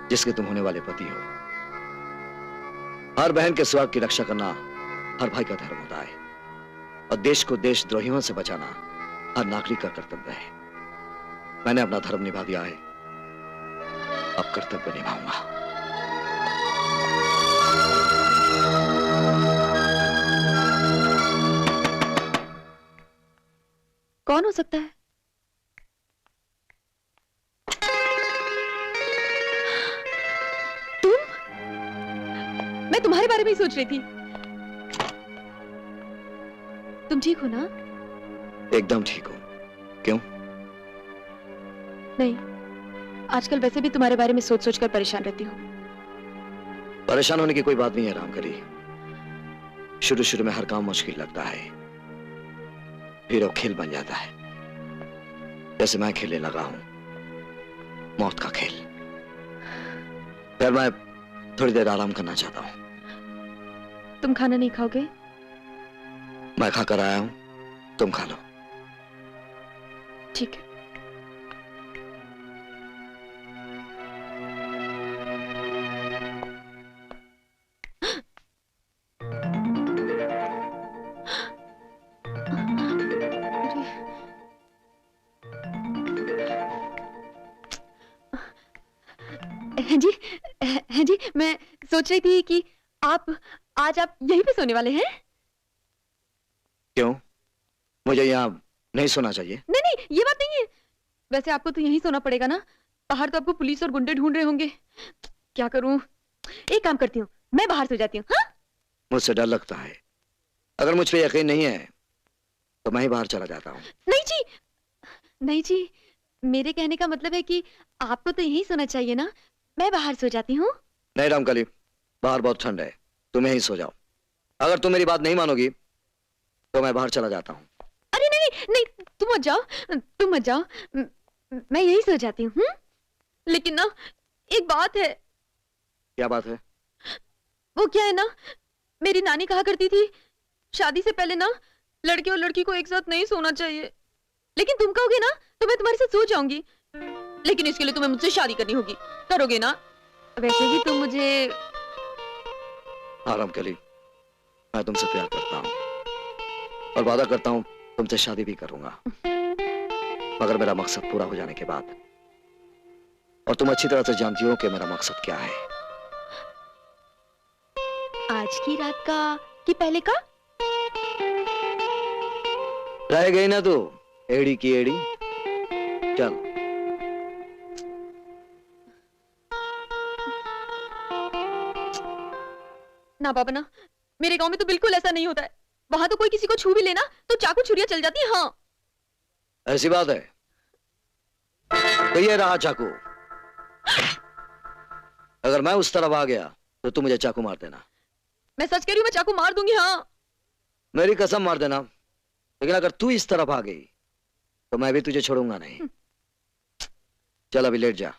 जिसके तुम होने वाले पति हो। हर बहन के सुहाग की रक्षा करना हर भाई का धर्म होता है, और देश को देशद्रोहियों से बचाना हर नागरिक का कर्तव्य है। मैंने अपना धर्म निभा दिया है, अब कर्तव्य निभाऊंगा। कौन हो सकता है? तुम? मैं तुम्हारे बारे में ही सोच रही थी। तुम ठीक हो ना? एकदम ठीक हूं। क्यों? नहीं, आजकल वैसे भी तुम्हारे बारे में सोच सोच कर परेशान रहती हूँ। परेशान होने की कोई बात नहीं है रामकली। शुरू शुरू में हर काम मुश्किल लगता है, फिर वो खेल बन जाता है, जैसे मैं खेलने लगा हूं, मौत का खेल। फिर मैं थोड़ी देर आराम करना चाहता हूं। तुम खाना नहीं खाओगे? मैं खाकर आया हूं, तुम खा लो। ठीक है। हाँ जी, मैं सोच रही थी कि आज आप यहीं पे सोने वाले हैं? क्यों? मुझे यहाँ नहीं सोना चाहिए? नहीं नहीं, ये बात नहीं है। वैसे आपको तो यहीं सोना पड़ेगा ना, बाहर तो आपको पुलिस और गुंडे ढूंढ रहे होंगे। क्या करूं? एक काम करती हूँ, मैं बाहर सो जाती हूँ। हाँ? मुझसे डर लगता है। अगर मुझ पे यकीन नहीं है तो मैं ही बाहर चला जाता हूँ। नहीं जी, नहीं जी, मेरे कहने का मतलब है कि आपको तो यहीं सोना चाहिए ना, मैं बाहर सो जाती हूँ। नहीं रामकली, बाहर बहुत ठंड है, तुम यहीं सो जाओ। अगर तुम मेरी बात नहीं मानोगी तो मैं बाहर चला जाता हूँ। अरे नहीं नहीं नहीं, तुम मत जाओ, तुम मत जाओ, मैं यहीं सो जाती हूँ। लेकिन ना एक बात है। क्या बात है? वो क्या है ना, मेरी नानी कहा करती थी शादी से पहले ना लड़के और लड़की को एक साथ नहीं सोना चाहिए, लेकिन तुम कहोगे ना तो मैं तुम्हारे साथ सो जाऊंगी। लेकिन इसके लिए तुम्हें मुझसे शादी करनी होगी, करोगे ना? वैसे भी तुम मुझे। हाँ रामकली, मैं तुमसे प्यार करता हूँ और वादा करता हूँ तुमसे शादी भी करूंगा, मगर मेरा मकसद पूरा हो जाने के बाद। और तुम अच्छी तरह से जानती हो कि मेरा मकसद क्या है। आज की रात का कि पहले का? रह गई ना तू एड़ी की एड़ी। चल ना बाबा ना, मेरे गांव में तो बिल्कुल ऐसा नहीं होता है। वहां तो कोई किसी को छू भी लेना तो चाकू छुरियां चल जाती है। हाँ ऐसी बात है तो ये रहा चाकू। अगर मैं उस तरफ आ गया तो तू मुझे चाकू मार देना। मैं सच कह रही हूँ, मैं चाकू मार दूंगी। हाँ मेरी कसम मार देना। लेकिन अगर तू इस तरफ आ गई तो मैं भी तुझे छोड़ूंगा नहीं। चल अभी लेट जा।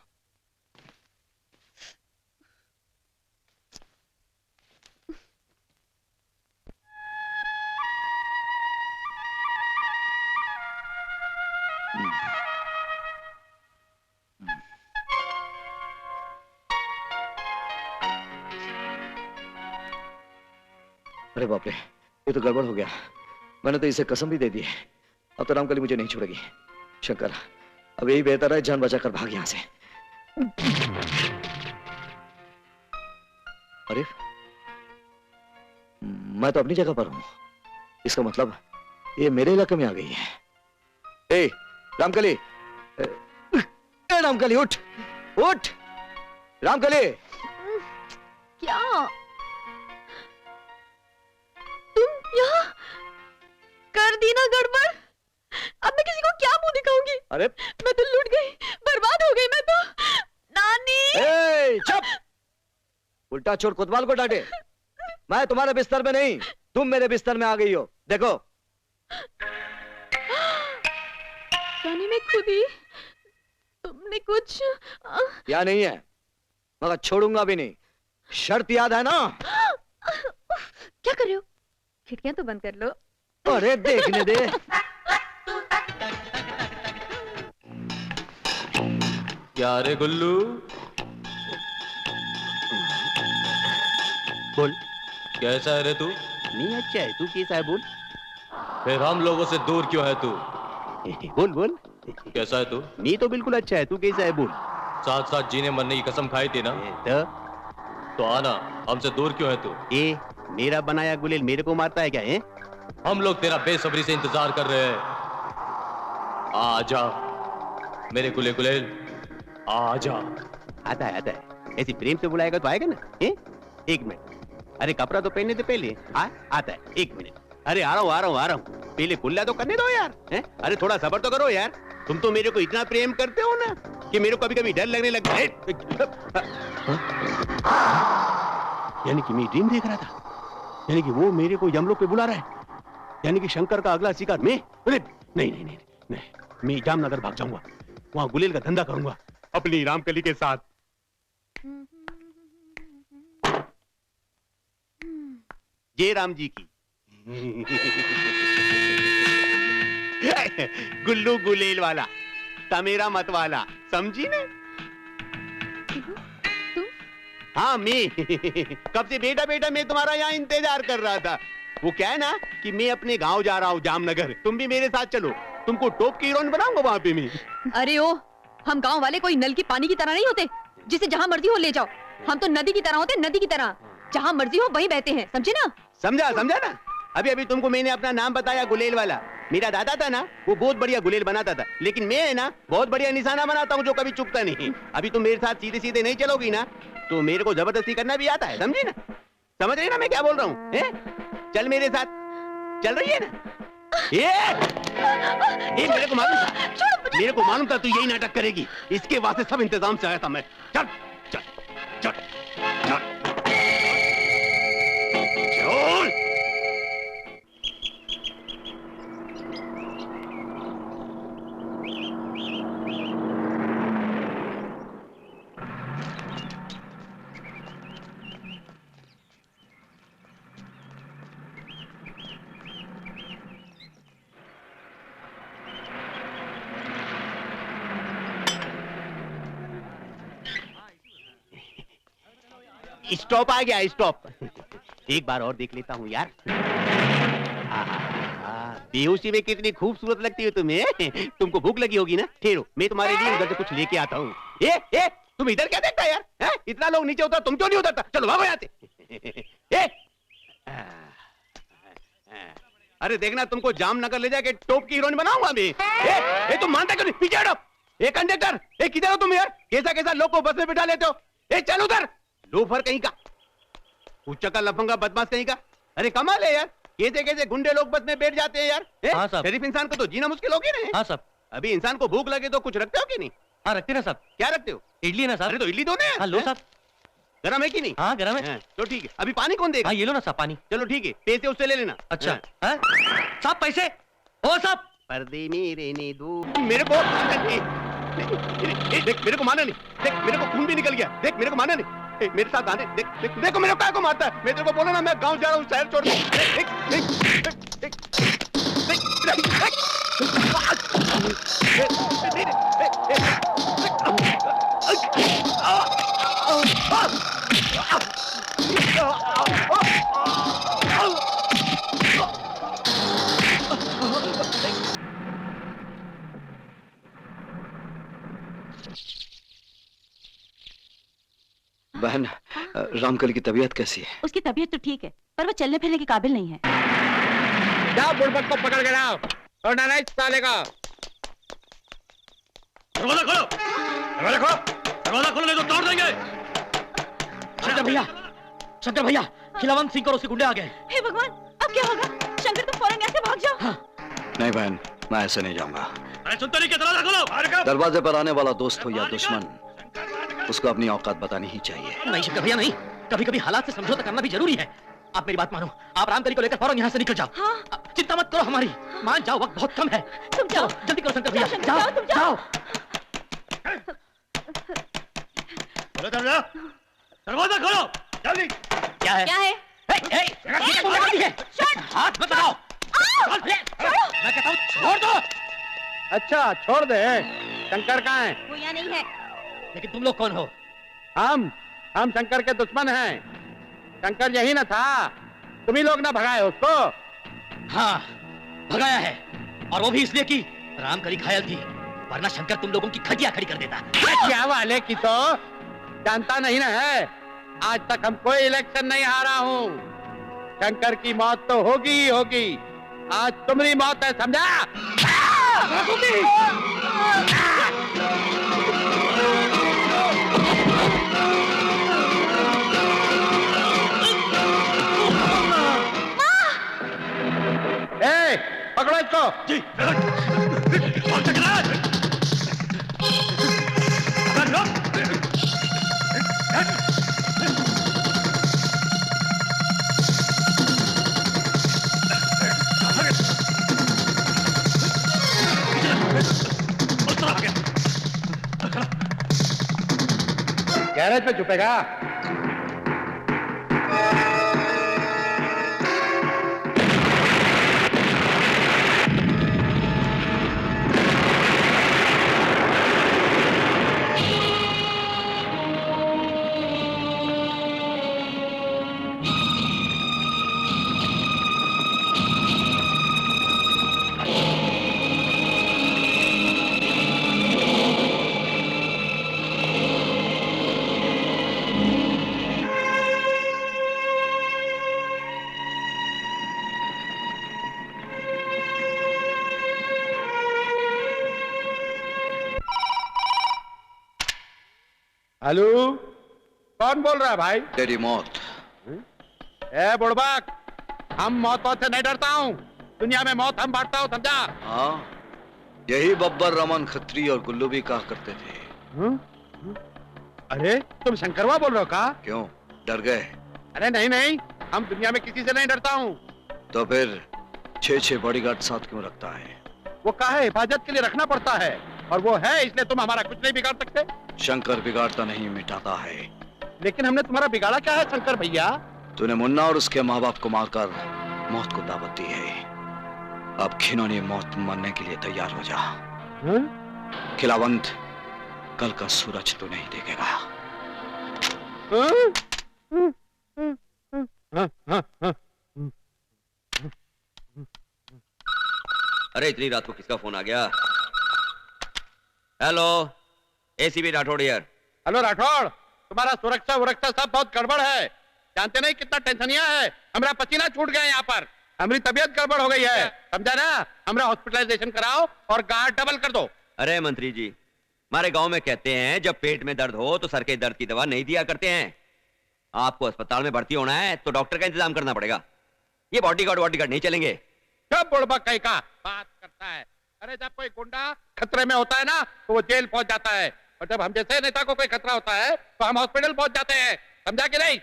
अरे बाप रे, ये तो गड़बड़ हो गया। मैंने तो इसे कसम भी दे दी है। अब तो रामकली मुझे नहीं छोड़ेगी। शंकर, अब यही बेहतर है जान बचाकर भाग यहां से। अरे मैं तो अपनी जगह पर हूं। इसका मतलब ये मेरे इलाके में आ गई है। ए रामकली, रामकली उठ उठ। रामकली क्या तुम यहाँ कर दी ना गड़बड़? अब मैं किसी को क्या मुंह दिखाऊंगी? अरे मैं तो लूट गई, बर्बाद हो गई मैं तो। नानी ए, चुप। उल्टा चोर कोतवाल को डांटे। मैं तुम्हारे बिस्तर में नहीं, तुम मेरे बिस्तर में आ गई हो। देखो नानी में खुद ही तुमने कुछ या नहीं है, मगर छोड़ूंगा भी नहीं। शर्त याद है ना? क्या कर रहे हो? खिड़कियां तो बंद कर लो। अरे देखने दे। क्या रे गुल्लू? बोल। कैसा है रे तू? नहीं अच्छा है, तू कैसा है बोल। फिर हम लोगों से दूर क्यों है तू? बोल बोल। कैसा है तू? नहीं तो बिल्कुल अच्छा है, तू कैसा है बोल। साथ साथ जीने मरने की कसम खाई थी ना? तो आना, हमसे दूर क्यों है तू? ए मेरा बनाया गुलेल मेरे को मारता है क्या है? हम लोग तेरा बेसब्री से इंतजार कर रहे हैं। आजा मेरे गुले गुलेल, आजा। आता है आता है। ऐसी प्रेम से बुलाएगा तो आएगा ना? एक मिनट। अरे कपड़ा तो पहनने से पहले आता है। एक मिनट। अरे आ रहा हूँ आ रहा हूँ आ रहा हूँ। पहले कुल्ला तो करने दो यार। अरे थोड़ा सब्र तो करो यार। तुम तो मेरे को इतना प्रेम करते हो ना कि मेरे को कभी कभी डर लगने लगता है। यानी कि मैं ड्रीम देख रहा था। यानी कि वो मेरे को यमलोक पे बुला रहा है। यानी कि शंकर का अगला शिकार मैं? नहीं नहीं नहीं नहीं, नहीं। मैं जामनगर भाग जाऊंगा, वहां गुलेल का धंधा करूंगा अपनी रामकली के साथ। जय राम जी की। गुल्लू गुलेल वाला, तमेरा मत वाला, समझी ना? हाँ मैं कब से बेटा बेटा मैं तुम्हारा यहाँ इंतजार कर रहा था। वो क्या है ना कि मैं अपने गांव जा रहा हूँ जामनगर, तुम भी मेरे साथ चलो। तुमको टॉप की हीरोइन बनाऊंगा वहां पे मैं। अरे ओ, हम गांव वाले कोई नल की पानी की तरह नहीं होते जिसे जहां मर्जी हो ले जाओ। हम तो नदी की तरह होते, नदी की तरह, जहां मर्जी हो वहीं बहते हैं। समझे ना? समझा समझा ना? अभी अभी तुमको मैंने अपना नाम बताया गुलेल वाला। मेरा दादा था ना, वो बहुत बढ़िया गुलेल बनाता था, लेकिन मैं है ना बहुत बढ़िया निशाना बनाता हूँ जो कभी चुकता नहीं। अभी तुम मेरे साथ सीधे सीधे नहीं चलोगी ना तो मेरे को जबरदस्ती करना भी आता है, समझी ना? समझ रही ना मैं क्या बोल रहा हूँ? चल मेरे साथ, चल रही है ना? ये मेरे को मालूम था, मेरे को मालूम था तू यही नाटक करेगी। इसके वास्ते सब इंतजाम से आया था मैं। चल चल चल चल स्टॉप आ गया, स्टॉप। एक बार और देख लेता हूँ यार। बेहोशी में कितनी खूबसूरत लगती हो तुम्हें। तुमको भूख लगी होगी ना? ठहरो, मैं तुम्हारे लिए उधर से कुछ लेके आता हूँ। ए, तुम इधर क्या देखता है यार? इतना लोग नीचे उतर, तुम क्यों नहीं उतरता? चलो भागो यहाँ से। अरे देखना, तुमको जामनगर ले जाके टॉप की हीरोइन बनाऊंगा मैं। तुम मानता क्यों नहीं? पीछे हटो। कंडक्टर, किधर हो तुम यार? कैसा कैसा लोग को बस में बिठा लेते हो? चल उधर, लोफर कहीं का। ऊंचा का लफंगा बदमाश कहीं का। अरे कमाल है यार, कैसे कैसे गुंडे लोग बस में बैठ जाते हैं यार। हाँ साहब। शरीफ इंसान को तो जीना मुश्किल हो गया ना। हाँ साहब। अभी इंसान को भूख लगे तो कुछ रखते हो कि नहीं? हाँ रखते ना साहब। क्या रखते हो? इडली ना साहब। अरे तो इडली दो ना। हाँ लो साहब। गरम है कि नहीं? हाँ गरम है। तो ठीक है, अभी पानी कौन देगा? हाँ ये लो ना साहब पानी। चलो ठीक है, पैसे उससे ले लेना। अच्छा साहब पैसे। ओ साहब पर्दे मेरे ने दो मेरे को। देख मेरे को माना नहीं, देख मेरे को खून भी निकल गया, देख मेरे को माना नहीं। मेरे साथ आने देख देख देखो मेरे को क्या को मारता है। मैं तेरे को बोला ना मैं गांव जा रहा हूँ, शहर छोड़ के। देख देख देख बहन, रामकली की तबीयत कैसी है? उसकी तबीयत तो ठीक है, पर वो चलने फिरने के काबिल नहीं है। जाओ बुड़बक को पकड़ के लाओ और ना साले का। दरवाजा खोलो, दरवाजा खोलो, दरवाजा खोलो नहीं तो तोड़ देंगे। शंकर भैया, खिलावन सिंह और उसके गुंडे आ गए। हे भगवान, अब क्या होगा? शंकर तुम फौरन ऐसे भाग जाओ। हाँ। नहीं बहन, मैं ऐसे नहीं जाऊंगा। अरे सुनते नहीं क्या? दरवाजा खोलो। दरवाजे पर आने वाला दोस्त हो या दुश्मन, उसको अपनी औकात बतानी ही चाहिए। नहीं शंकर भैया नहीं, कभी कभी हालात से समझौता करना भी जरूरी है। आप मेरी बात मानो, आप रामकली को लेकर फौरन यहाँ से निकल जाओ। हाँ। चिंता मत करो हमारी, मान जाओ, वक्त बहुत कम है। तुम जाओ, जल्दी करो शंकर भैया, तुम जाओ तुम जाओ। दरवाजा खोलो जल्दी। क्या है? क्या है? हाथ मत लगाओ। मैं कहता हूँ छोड़ दो। अच्छा छोड़ दे। शंकर कहाँ है? वो यहाँ नहीं है। लेकिन तुम लोग कौन हो? हम शंकर के दुश्मन हैं। शंकर यही ना था, तुम ही लोग ना भगाए उसको। हाँ भगाया है, और वो भी इसलिए कि रामकली घायल थी, वरना शंकर तुम लोगों की खटिया खड़ी कर देता। खटिया वाले की तो जानता नहीं ना है। आज तक हम कोई इलेक्शन नहीं हारा हूँ। शंकर की मौत तो होगी ही होगी। आज तुम्हारी मौत है, समझा? ए, पकड़ो इसको। जी। गैरेज पे छुपेगा। हेलो, कौन बोल रहा है भाई? तेरी मौत। ए बुड़बक, हम मौतों से नहीं डरता हूँ। दुनिया में मौत हम बांटता हूँ, समझा? हाँ, यही बब्बर, रमन, खत्री और गुल्लू भी कहा करते थे। अरे तुम शंकरवा बोल रहे हो का? क्यों, डर गए? अरे नहीं नहीं, हम दुनिया में किसी से नहीं डरता हूँ। तो फिर 6 बॉडीगार्ड साथ क्यों रखता है? वो कहा है हिफाजत के लिए रखना पड़ता है, और वो है इसलिए तुम हमारा कुछ नहीं बिगाड़ सकते। शंकर बिगाड़ता नहीं, मिटाता है। लेकिन हमने तुम्हारा बिगाड़ा क्या है शंकर भैया? तूने मुन्ना और उसके माँ बाप को मारकर मौत को दावत दी है। अब घिनौनी मौत मरने के लिए तैयार हो जा। खिलावंत, कल का सूरज तू नहीं देखेगा। अरे इतनी रात को किसका फोन आ गया? हेलो, एसीपी राठौड़ यार। हेलो राठौड़, तुम्हारा सुरक्षा सब बहुत गड़बड़ है। जानते नहीं कितना टेंशनिया है। हमारा पसीना छूट गया यहाँ पर, हमारी तबीयत गड़बड़ हो गई है, समझा ना? हमारा हॉस्पिटलाइजेशन कराओ और गार्ड डबल कर दो। अरे मंत्री जी, हमारे गांव में कहते हैं जब पेट में दर्द हो तो सर के दर्द की दवा नहीं दिया करते हैं। आपको अस्पताल में भर्ती होना है तो डॉक्टर का इंतजाम करना पड़ेगा। ये बॉडीगार्ड नहीं चलेंगे। सब बुड़बक कहीं का बात करता है। अरे जब कोई गुंडा खतरे में होता है ना तो वो जेल पहुंच जाता है, और जब हम जैसे नेता को कोई खतरा होता है तो हम हॉस्पिटल पहुंच जाते हैं। समझा कि नहीं?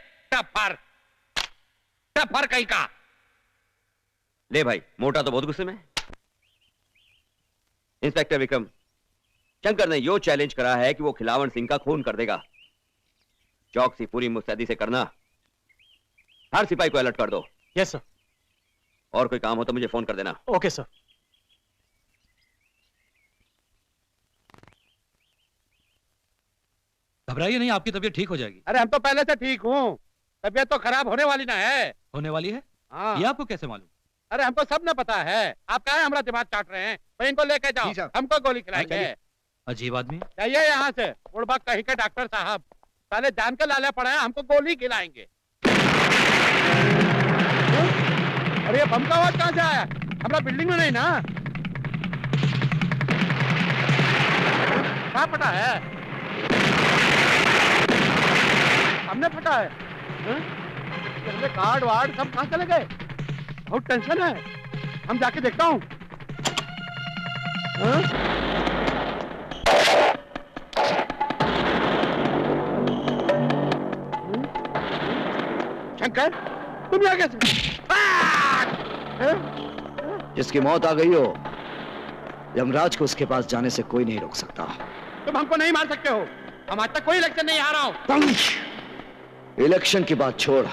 टफर कहीं का। ले भाई, मोटा तो बहुत गुस्से में। इंस्पेक्टर विक्रम, शंकर ने यो चैलेंज करा है कि वो खिलावन सिंह का खून कर देगा। चौकसी पूरी मुस्तैदी से करना। हर सिपाही को अलर्ट कर दो। Yes sir. और कोई काम हो तो मुझे फोन कर देना। Okay sir. घबराइए नहीं, आपकी तबीयत ठीक हो जाएगी। अरे हम तो पहले से ठीक हूँ, तबीयत तो खराब होने वाली ना है। होने वाली है? हाँ। ये आपको कैसे मालूम? अरे हमको सब ने पता है। आप कहा हमारा दिमाग काट रहे हैं? भाई इनको लेके जाओ, हमको गोली खिलाएंगे। अजीब आदमी। जाइए यहाँ से, बुड़बक कहीं के डॉक्टर साहब। पहले जान के लाले पड़े हैं, हमको गोली खिलाएंगे। अरे ये बम का आवाज कहाँ से आया? हमारा बिल्डिंग में नहीं ना? कहाँ फटा है? हमने फटा है? कार्ड वार्ड सब कहाँ चले गए? बहुत टेंशन है, हम जाके देखता हूँ। शंकर, तुम यहाँ कैसे? जिसकी मौत आ गई हो, यमराज को उसके पास जाने से कोई नहीं रोक सकता। तुम हमको नहीं मार सकते हो, हम आज तक कोई इलेक्शन नहीं हारा हूं। इलेक्शन की बात छोड़,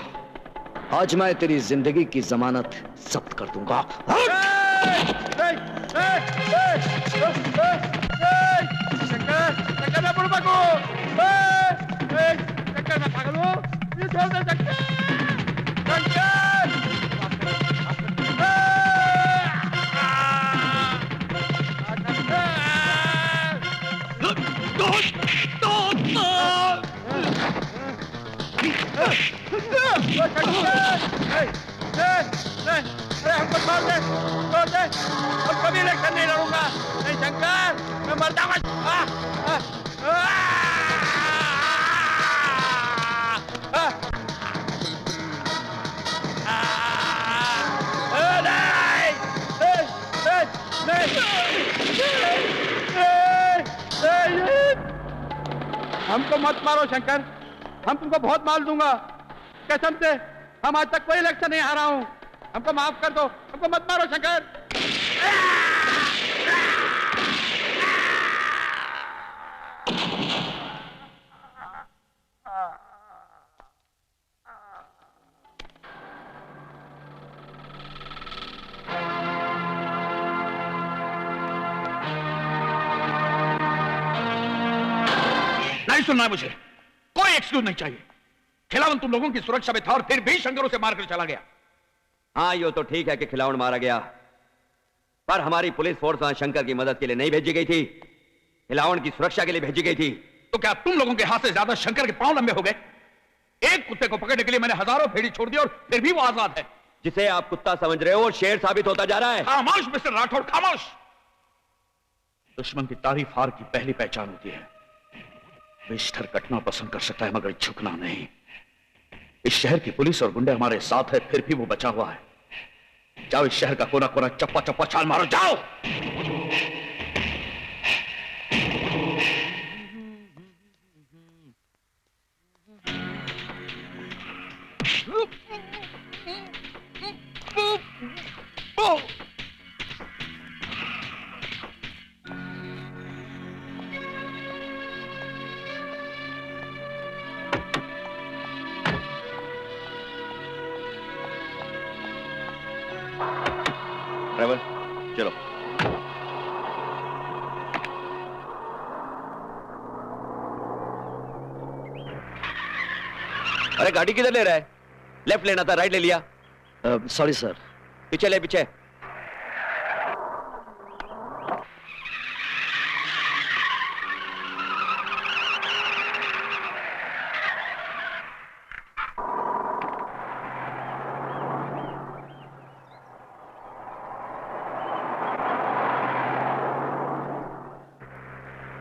आज मैं तेरी जिंदगी की जमानत जब्त कर दूंगा। शंकर मैं बुड़बक हूं। शंकर मैं पागल हूं, ये छोड़ दे शंकर। हमको छोड़ दे, हम कभी इलेक्शन नहीं लड़ूंगा। नहीं शंकर, मैं मरता हूँ। हमको मत मारो शंकर, हम तुमको बहुत मार दूंगा कसम से। हम आज तक कोई इलेक्शन नहीं हारा हूं, हमको माफ कर दो, हमको मत मारो शंकर। नहीं सुनना है मुझे, कोई एक्सक्यूज नहीं चाहिए। खिलावन तुम लोगों की सुरक्षा में था और फिर भी शंकर उसे मारकर चला गया। हाँ, यो तो ठीक है कि खिलावन मारा गया, पर हमारी पुलिस फोर्स वहां शंकर की मदद के लिए नहीं भेजी गई थी, खिलावन की सुरक्षा के लिए भेजी गई थी। तो क्या तुम लोगों के हाथ से ज्यादा शंकर के पांव लंबे हो गए? एक कुत्ते को पकड़ने के लिए मैंने हजारों फेड़ी छोड़ दी और फिर भी वो आजाद है। जिसे आप कुत्ता समझ रहे हो और शेर साबित होता जा रहा है। खामोश मिस्टर राठौड़, खामोश। दुश्मन की तारीफ हार की पहली पहचान होती है। बेशतर कटना पसंद कर सकता है मगर झुकना नहीं। इस शहर की पुलिस और गुंडे हमारे साथ है, फिर भी वो बचा हुआ है। जाओ इस शहर का कोना कोना चप्पा चप्पा छाल मारो, जाओ। ड्राइवर चलो। अरे गाड़ी किधर ले रहा है? लेफ्ट लेना था, राइट ले लिया। Sorry sir. पीछे ले, पीछे।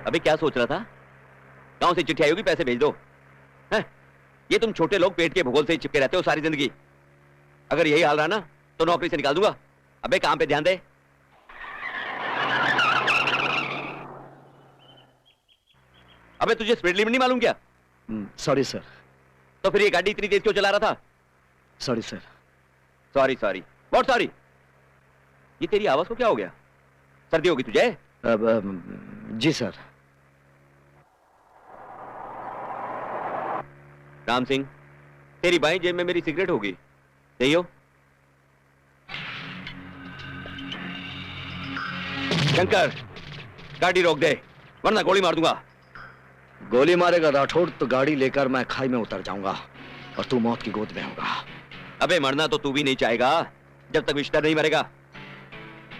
अभी क्या सोच रहा था? गांव से चिट्ठी आई होगी, पैसे भेज दो। हैं? ये तुम छोटे लोग पेट के भूगोल से ही चिपके रहते हो सारी जिंदगी। अगर यही हाल रहा ना तो नौकरी से निकाल दूंगा। अबे काम पे ध्यान दे। अबे तुझे स्पीड लिमिट नहीं मालूम क्या? Sorry sir. तो फिर ये गाड़ी इतनी तेज क्यों चला रहा था? Sorry sir. Sorry sorry what sorry? ये तेरी आवाज को क्या हो गया? सर्दी होगी तुझे? जी सर। राम सिंह, तेरी बाईं जेब में मेरी सिगरेट होगी, यही हो? शंकर, गाड़ी रोक दे वरना गोली मार दूंगा। गोली मारेगा राठौड़ तो गाड़ी लेकर मैं खाई में उतर जाऊंगा और तू मौत की गोद में होगा। अबे मरना तो तू भी नहीं चाहेगा जब तक बिस्तर नहीं मरेगा।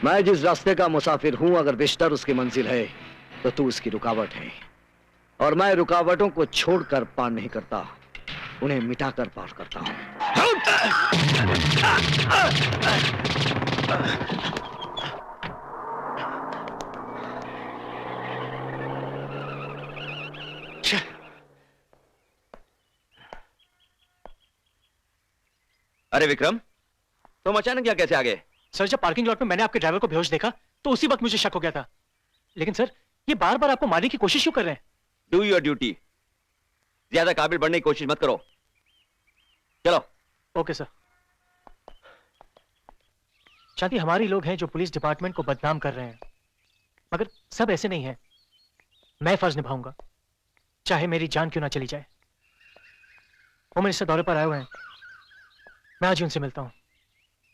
मैं जिस रास्ते का मुसाफिर हूं, अगर बिस्तर उसकी मंजिल है तो तू उसकी रुकावट है। और मैं रुकावटों को छोड़कर पार नहीं करता, उन्हें मिटाकर पार करता हूं। अरे विक्रम, तुम अचानक यहाँ कैसे आ गए? सर, जब पार्किंग लॉट में मैंने आपके ड्राइवर को बेहोश देखा तो उसी वक्त मुझे शक हो गया था। लेकिन सर, ये बार बार आपको मारने की कोशिश क्यों कर रहे हैं? Do your duty. ज्यादा काबिल बनने की कोशिश मत करो। चलो। Okay sir. शायद हमारे लोग हैं जो पुलिस डिपार्टमेंट को बदनाम कर रहे हैं, मगर सब ऐसे नहीं हैं। मैं फर्ज निभाऊंगा, चाहे मेरी जान क्यों ना चली जाए। वो मेरे से दौरे पर आए हुए हैं, मैं आज ही उनसे मिलता हूं।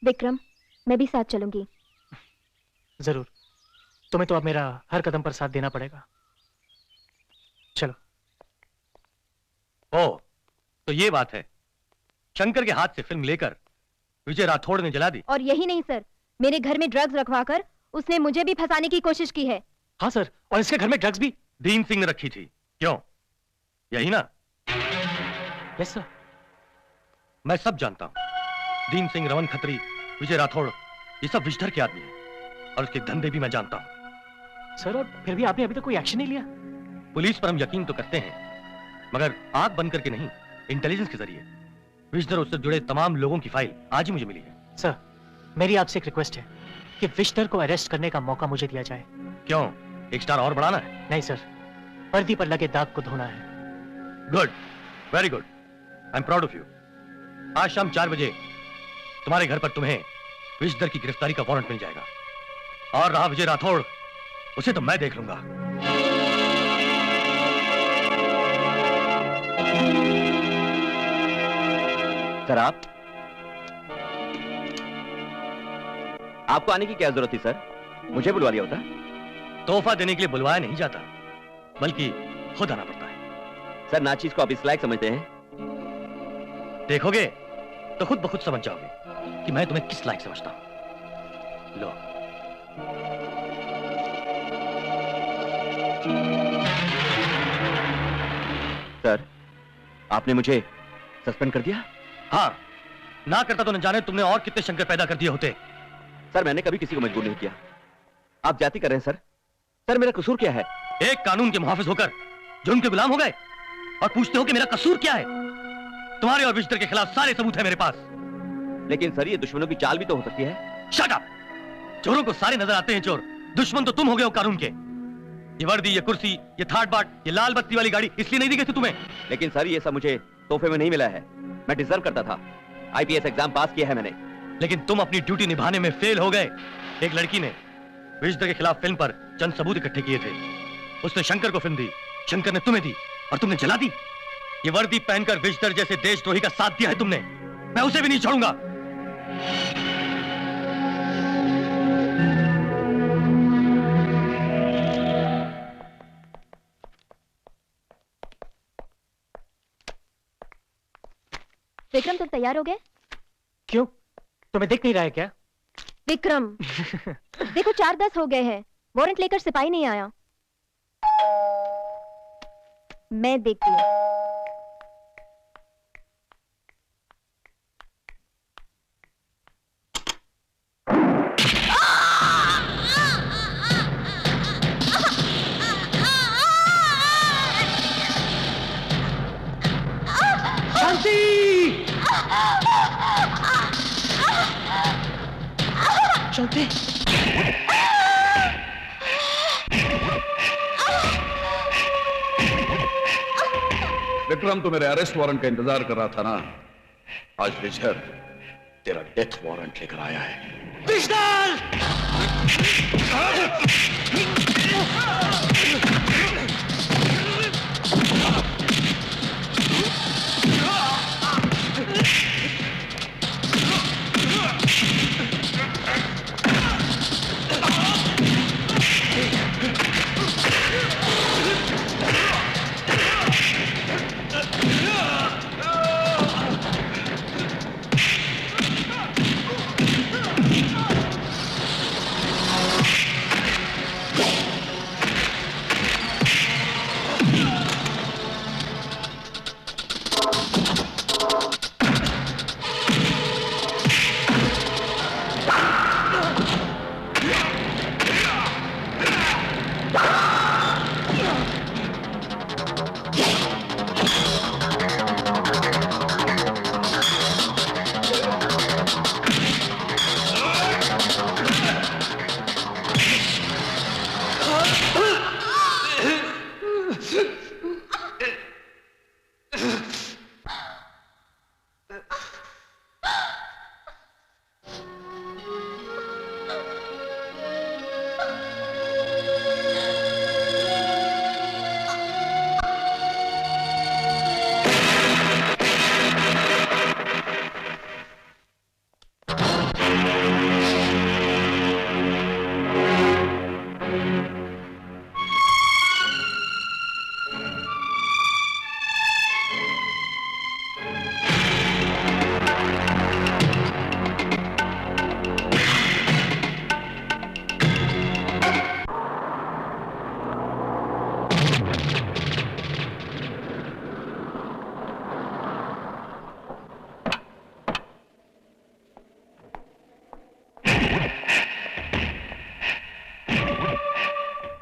विक्रम, मैं भी साथ चलूंगी। जरूर। तुम्हें तो अब मेरा हर कदम पर साथ देना पड़ेगा। चलो। ओ, तो ये बात है। शंकर के हाथ से फिल्म लेकर विजय राठौड़ ने जला दी। और यही नहीं सर, मेरे घर में ड्रग्स रखवाकर उसने मुझे भी फंसाने की कोशिश की है। हाँ सर, और इसके घर में ड्रग्स भी दीन सिंह ने रखी थी। क्यों? यही ना? Yes sir. मैं सब जानता हूं। दीन सिंह, रमन खत्री, विजय राठौड़, ये सब विजधर के आदमी हैं और उसके धंधे भी मैं जानता हूं। सर, और फिर भी आपने अभी तक कोई एक्शन नहीं लिया? पुलिस पर हम यकीन तो करते हैं, मगर आंख बंद करके नहीं, इंटेलिजेंस के जरिए। विजधर उससे जुड़े तमाम लोगों की फाइल आज ही मुझे मिली है। सर, मेरी आपसे एक रिक्वेस्ट है कि विजधर को अरेस्ट करने का मौका मुझे दिया जाए। क्यों? एक स्टार और बढ़ाना है? नहीं सर, वर्दी पर लगे दाग को धोना है। Good, very good, I am proud of you. आज शाम 4 बजे तुम्हारे घर पर तुम्हें विजधर की गिरफ्तारी का वारंट मिल जाएगा। और रहा विजय राठौड़, उसे तो मैं देख लूंगा। सर, आपको आने की क्या जरूरत थी सर? मुझे बुलवा लिया होता। तोहफा देने के लिए बुलवाया नहीं जाता, बल्कि खुद आना पड़ता है। सर, नाचीज को आप इस लायक समझते हैं? देखोगे तो खुद ब खुद समझ जाओगे कि मैं तुम्हें किस लायक समझता हूं। लो। सर, आपने मुझे सस्पेंड कर दिया? हाँ, ना करता तो न जाने तुमने और कितने शंकर पैदा कर दिए होते। सर, मैंने कभी किसी को मजबूर नहीं किया। आप जाति कर रहे हैं सर। सर, मेरा कसूर क्या है? एक कानून के मुहाफिज होकर जुर्म के गुलाम हो गए और पूछते हो कि मेरा कसूर क्या है? तुम्हारे और विजधर के खिलाफ सारे सबूत है मेरे पास। लेकिन सर, ये दुश्मनों की चाल भी तो हो सकती है। Shut up! चोरों को सारे नजर आते हैं चोर, दुश्मन तो तुम हो गए हो कानून के। ये वर्दी, ये कुर्सी, ये थाट बाट, ये लाल बत्ती वाली गाड़ी इसलिए नहीं दी गई थी तुम्हें। लेकिन सर, ये सब मुझे तोहफे में नहीं मिला है। मैं डिजर्व करता था। आईपीएस एग्जाम पास किया है मैंने। लेकिन तुम अपनी ड्यूटी निभाने में फेल हो गए। एक लड़की ने विजधर के खिलाफ फिल्म पर चंद सबूत इकट्ठे किए थे। उसने शंकर को फिल्म दी, शंकर ने तुम्हें दी और तुमने जला दी। ये वर्दी पहनकर विजधर जैसे देशद्रोही का साथ दिया है तुमने। मैं उसे भी नहीं छोड़ूंगा। विक्रम, तुम तैयार हो गए? क्यों? तुम्हें दिख नहीं रहा है क्या? विक्रम, देखो 4:10 हो गए हैं, वारंट लेकर सिपाही नहीं आया। मैं देखती हूँ। चलते। विक्रम तो मेरे अरेस्ट वारंट का इंतजार कर रहा था ना, आज विजय तेरा डेथ वारंट लेकर आया है।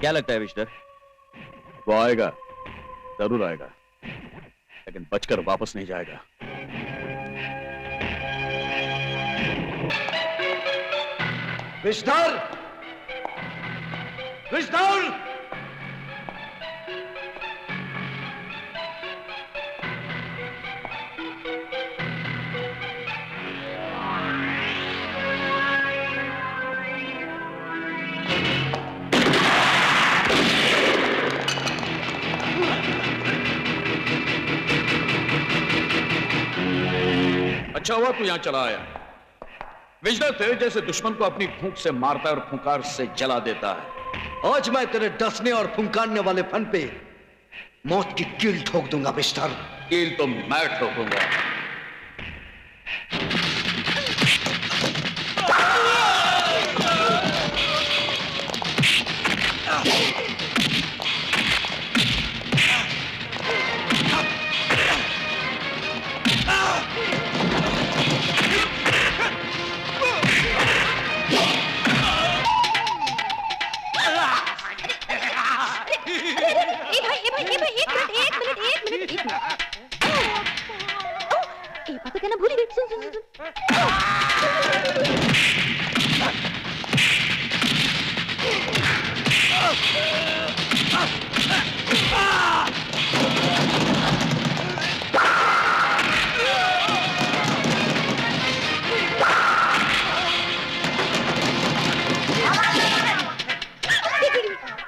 क्या लगता है विष्णु? वो आएगा, जरूर आएगा, लेकिन बचकर वापस नहीं जाएगा। विष्णु! विष्णु! अच्छा हुआ तू यहां चला आया। विजय तेरे जैसे दुश्मन को अपनी फूंक से मारता है और फुंकार से जला देता है। आज मैं तेरे डसने और फुंकारने वाले फन पे मौत की कील ठोक दूंगा विष्णु। कील तो मैं ठोकूंगा। कहना भूल गई। सुन सुन सुन।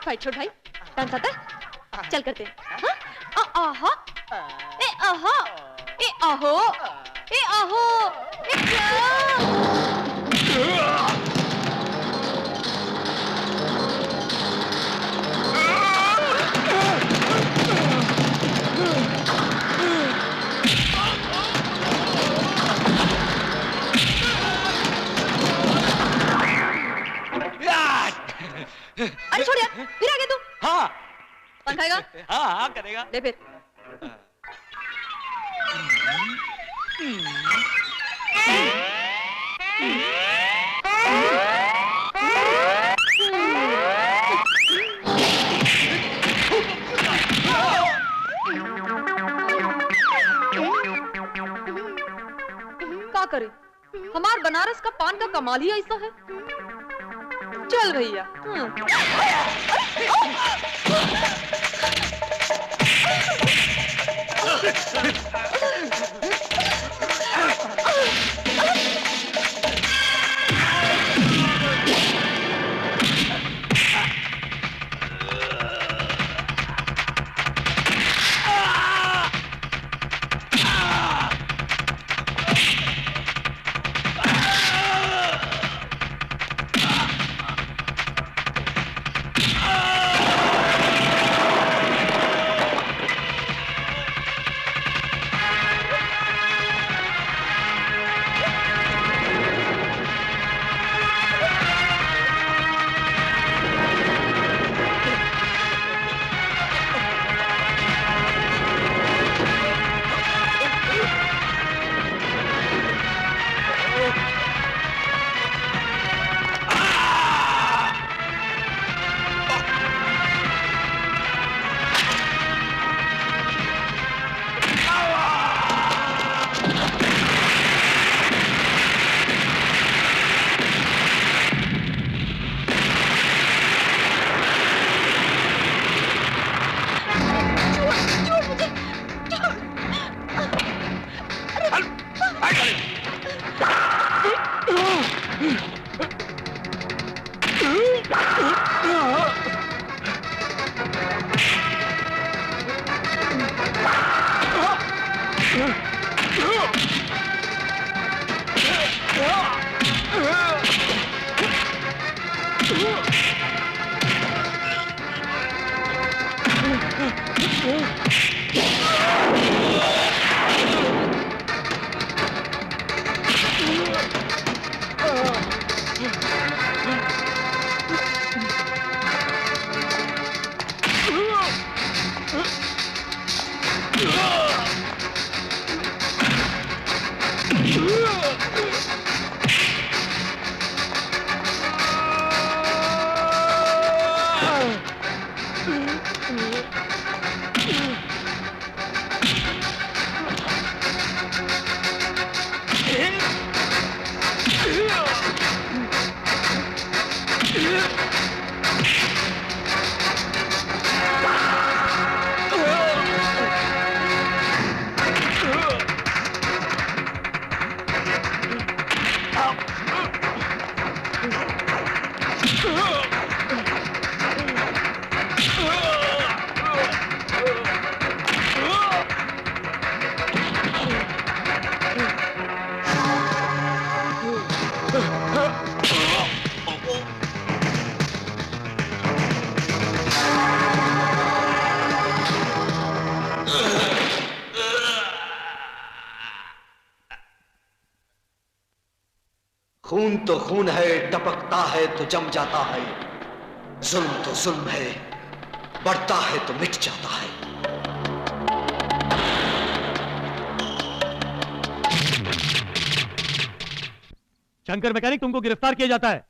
फाइट छोड़ भाई, डांस आता है? चल करते हैं। हाँ? आहा, ए आहा, ए आहो, ए आहो, ए क्या? अरे छोड़ यार, फिर आ गया तू। हाँ। कौन खाएगा? हाँ हाँ करेगा। ले फिर। का करे? हमार बनारस का पान का कमाल ही ऐसा है। चल भैया। खून तो खून है, टपकता है तो जम जाता है। जुल्म तो जुल्म है, बढ़ता है तो मिट जाता है। शंकर मैकेनिक तुमको गिरफ्तार किया जाता है।